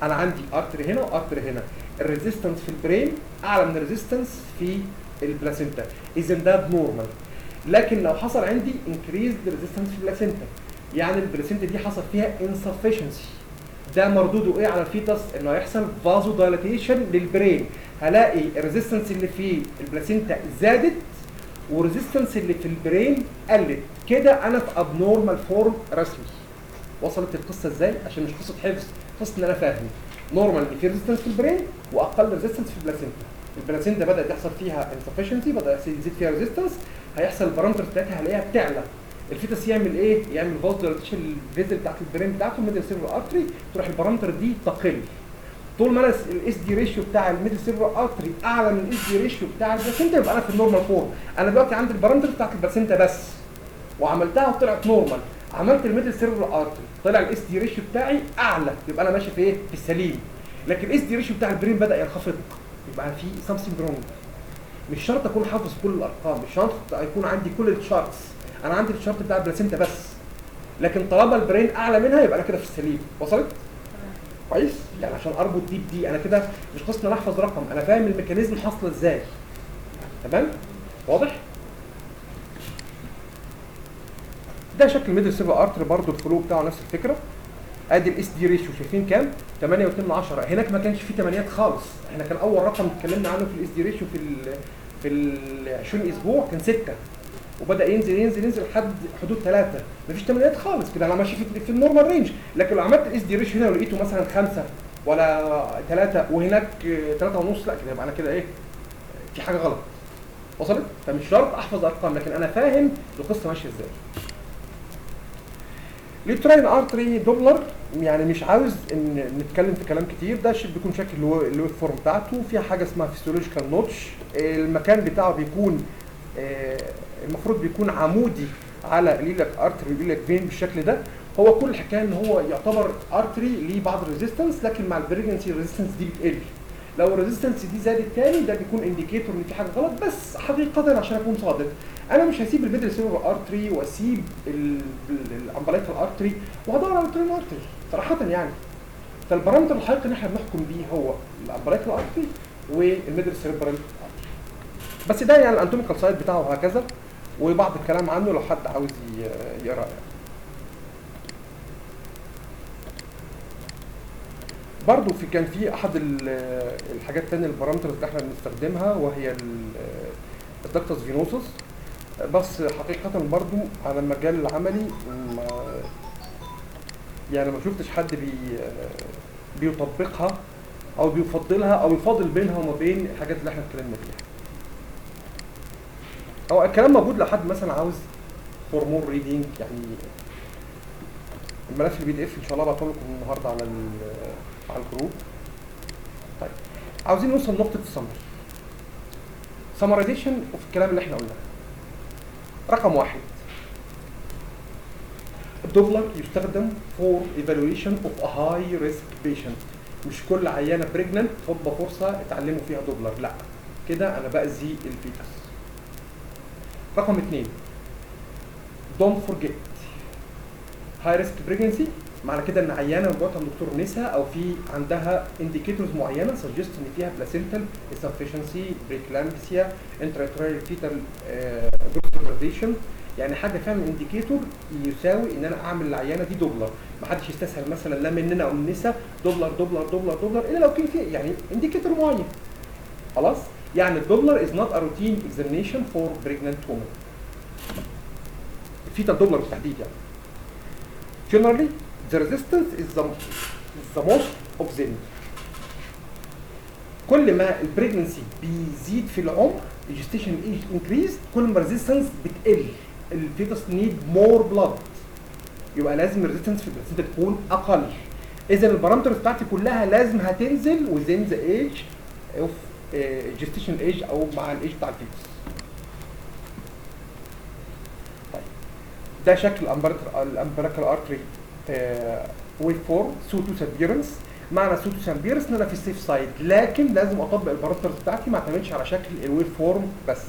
A: انا عندي ارتري هنا وارتري هنا، الريزيستنس في البرين اعلى من الريزيستنس في البلاسينتا، اذا ده نورمال. لكن لو حصل عندي increased resistance في البلاسينتا، يعني البلاسينتا دي حصل فيها insufficiency، ده مردوده ايه على الفيتس؟ انه هيحصل فازو دايلاتيشن للبرين، هلاقي الريزيستنس اللي في البلاسينتا زادت والريزيستنس اللي في البرين قلت، كده انا في ابنورمال فورم رسمي. وصلت القصه ازاي؟ عشان مش قصه حفظ، قصه ان انا فاهم نورمال في ريزيستنس في البرين واقل ريزيستنس في البلاسينتا. البلاسينتا بدات يحصل فيها انسفشنسي، بدا يزيد فيها ريزيستنس، هيحصل البارامتر بتاعتها هلاقيها بتعلى. الفيتس يعمل ايه؟ يعمل فاز دايلاتيشن الفيزل بتاعت البرين بتاعته الميدل سيرفر ارتري، تروح البارامتر دي تقل. طول ما انا الاس دي ريشيو بتاع الميدل سيرفر ارتري اعلى من الاس دي ريشيو بتاع البلاسينتا يبقى انا في النورمال فورم. انا دلوقتي عندي البارامتر بتاعت البلاسينتا بس وعملتها وطلعت نورمال، عملت الميدل سيرفر ارتري طلع الاس دي ريشيو بتاعي اعلى، يبقى انا ماشي في ايه؟ في السليم. لكن الاس دي ريشيو بتاع البرين بدا ينخفض، يبقى في سامثينج رونج. مش شرط اكون حافظ كل الارقام، مش شرط يكون عندي كل الشارتس، انا عندي الشارت بتاع البلاسينتا بس، لكن طالما البرين اعلى منها يبقى انا كده في السليم. وصلت؟ كويس؟ يعني عشان اربط دي بدي انا كده مش قصه ان احفظ رقم، انا فاهم الميكانيزم حاصله ازاي. تمام؟ واضح؟ ده شكل الميدل سيرفر ارتري برضه الفلو بتاعه نفس الفكره. ادي الاس دي ريشيو شايفين كام؟ 8.2، هناك ما كانش فيه 8 خالص، احنا كان اول رقم اتكلمنا عنه في الاس دي ريشيو في ال 20 اسبوع كان 6، وبدا ينزل ينزل ينزل لحد حدود 3، مفيش 8 خالص كده، انا ماشي في النورمال رينج. لكن لو عملت الاس دي ريشيو هنا ولقيته مثلا 5 ولا 3 وهناك 3.5، لا كده يبقى انا كده ايه؟ في حاجه غلط. وصلت؟ فمش شرط احفظ ارقام، لكن انا فاهم القصه ماشيه ازاي. اليوتراين ارتري دوبلر يعني مش عاوز ان نتكلم في كلام كتير، ده بيكون شكل الويف فورم بتاعته، فيها حاجه اسمها فيسيولوجيكال نوتش، المكان بتاعه بيكون المفروض بيكون عمودي على اليلك ارتري واليلك فين بالشكل ده. هو كل الحكايه ان هو يعتبر ارتري ليه بعض الريزيستنس، لكن مع البريجنسي الريزيستنس دي بتقل. لو الريزيستنس دي زادت تاني ده بيكون انديكيتور ان في حاجه غلط. بس حقيقه عشان اكون صادق انا مش هسيب الميدل سيرفر ارتري واسيب الامبلايكال ارتري وهدور على الترين ارتري صراحه يعني. فالبارامتر الحقيقي اللي احنا بنحكم بيه هو الامبلايكال ارتري والميدل سيرفر ارتري. بس ده يعني الاناتوميكال سايد بتاعه هكذا، وبعض الكلام عنه لو حد عاوز يقرا يعني. برضو كان في احد الحاجات الثانيه البارامترز اللي احنا بنستخدمها وهي الدكتس فينوسس، بس حقيقه برضو على المجال العملي يعني ما شفتش حد بيطبقها او بيفضلها او يفاضل بينها وما بين الحاجات اللي احنا اتكلمنا فيها. هو الكلام موجود لو حد مثلا عاوز فور مور ريدنج، يعني الملف البي دي اف ان شاء الله بعته لكم النهارده على الجروب. طيب عاوزين نوصل لنقطه سمرايزيشن اوف الكلام اللي احنا قلناه. رقم 1، الدوبلر يستخدم for evaluation of a high risk patient. مش كل عيانه بريجننت تبقى فرصه اتعلموا فيها دوبلر، لا كده انا باذي الفيتس. رقم 2 don't forget high risk pregnancy، معنى كده ان عيانه مجرد دكتور نساء او في عندها انديكيتورز معينه سجست ان فيها بلاسنتال insufficiency preeclampsia intrauterine fetal growth، يعني حاجه فعلا انديكيتور يساوي ان انا اعمل العيانه دي دوبلر. ما حدش يستسهل مثلا لا مننا او من النساء دوبلر دوبلر دوبلر دوبلر الا لو كان في يعني انديكيتور معين. خلاص؟ يعني الدوبلر is not a routine examination for pregnant women. الفيتال دوبلر بالتحديد يعني. Generally the resistance is the most of them. كل ما البريجنسي بيزيد في العمر الجستيشن ايج انكريز، كل ما الريزيستنس بتقل، الفيتس نيد مور بلاد، يبقى لازم الريزيستنس في البلاسينتا تكون اقل. اذا البارامترز بتاعتي كلها لازم هتنزل within the age of gestation age او مع الايج بتاع الفيتس. طيب ده شكل الامبريكال ارتري ويف فورم سوتوس ابيرنس. معنى سوتوس ابيرنس ان انا في السيف سايد، لكن لازم اطبق البارامترز بتاعتي ما اعتمدش على شكل الويف فورم بس.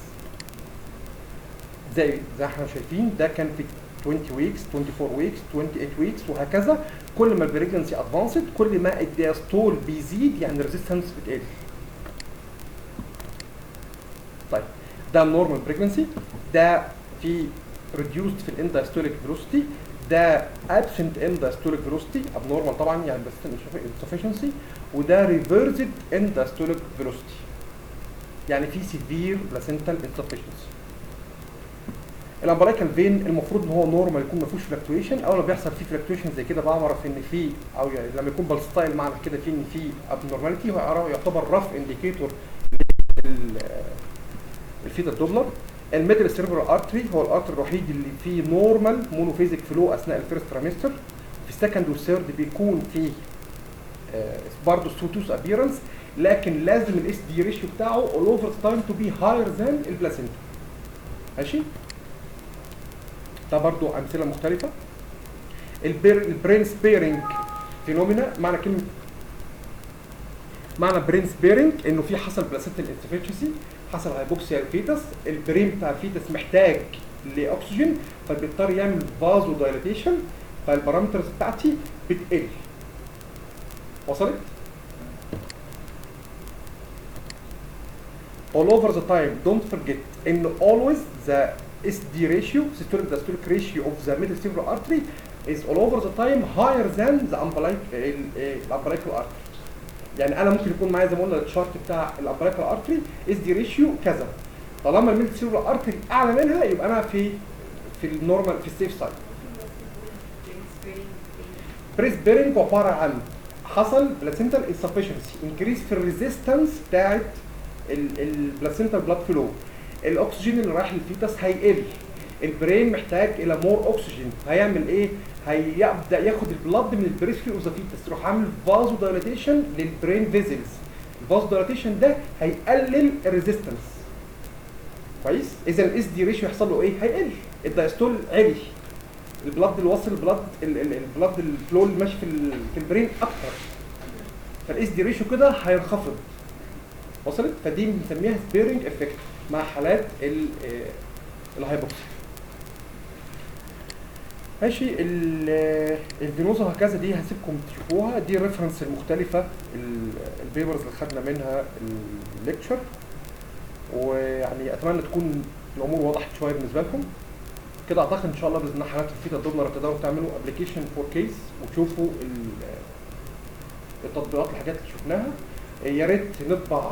A: زي احنا شايفين ده كان في 20 ويكس 24 ويكس 28 ويكس وهكذا. كل ما البريجنسي ادفانسد كل ما الدياستول بيزيد، يعني الريزيستنس بتقل. طيب ده النورمال بريجنسي، ده في ريديوست في الاندايستوليك فيلوسيتي، ده absent end-diastolic velocity abnormal طبعا يعني بس insufficiency، وده reversed end-diastolic velocity يعني في severe placental insufficiency. الامبريكال فين المفروض ان هو نورمال يكون ما فيهوش فلكتويشن، اول ما بيحصل فيه فلكتويشن زي كده بعرف ان في او يعني لما يكون بالستايل معنى كده في ان في abnormality، هو يعتبر رف انديكيتور للفيتال دوبلر. الميدل سيربرال ارتري هو الارتري الوحيد اللي فيه نورمال مونوفيزيك فلو اثناء الفيرست تريمستر. في السكند والثيرد بيكون فيه برضه سوتوس ابيرنس، لكن لازم الاس دي ريشيو بتاعه all over time to be higher than البلاسينتا. ماشي؟ ده برضه امثله مختلفه. البرين سبيرنج فينومينا، معنى برين سبيرنج انه في حصل بلاسينتال انسفشنسي، حصل هايبوكسيا الفيتس، البرين بتاع الفيتس محتاج لاكسجين فبيضطر يعمل فازو دايليتيشن، فالبارامترز بتاعتي بتقل. وصلت؟ all over the time don't forget ان always the SD ratio systolic diastolic ratio of the middle cerebral artery is all over the time higher than the umbilical artery. يعني انا ممكن يكون معايا زي ما قلنا الشارت بتاع الامبريكال ارتري اس دي ريشيو كذا، طالما الميدل سيربرال ارتري اعلى منها يبقى انا في النورمال في السيف سايد. بريس بيرنج عباره عن حصل بلاسنتال انسفشنسي انكريس في الريزيستنس بتاعت البلاسنتال بلاد فلو، الاكسجين اللي رايح للفيتس هيقل، البرين محتاج الى مور اكسجين، هيعمل ايه؟ هيبدا ياخد البلد من البريفري اوف ذا فيتس، يروح عامل فازو دايليتيشن للبرين فيزلز. الفازو دايليتيشن ده هيقلل الريزيستنس. كويس؟ اذا الاس دي ريشيو يحصل له ايه؟ هيقل، الدايستول عالي، البلد اللي واصل البلد الفلو اللي ماشي في البرين اكتر، فالاس دي ريشيو كده هينخفض. وصلت؟ فدي بنسميها سبيرنج افكت مع حالات الهايبوكسيا. ماشي. الفينوزا هكذا دي هسيبكم تشوفوها، دي الريفرنس المختلفه البيبرز اللي خدنا منها الليكتشر، ويعني اتمنى تكون الامور وضحت شويه بالنسبه لكم كده. اعتقد ان شاء الله باذن الله حالات الفيتال دوبلر تقدروا تعملوا ابلكيشن فور كيس وتشوفوا التطبيقات الحاجات اللي شفناها. يا ريت نطبع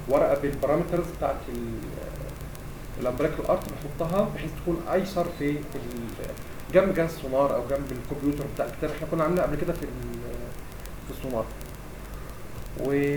A: ورقه بالبارامترز بتاعت الامبريكال ارت نحطها بحيث تكون ايسر في جنب جهاز السونار او جنب الكمبيوتر بتاع الكتاب. احنا كنا عاملينها قبل كده في السونار.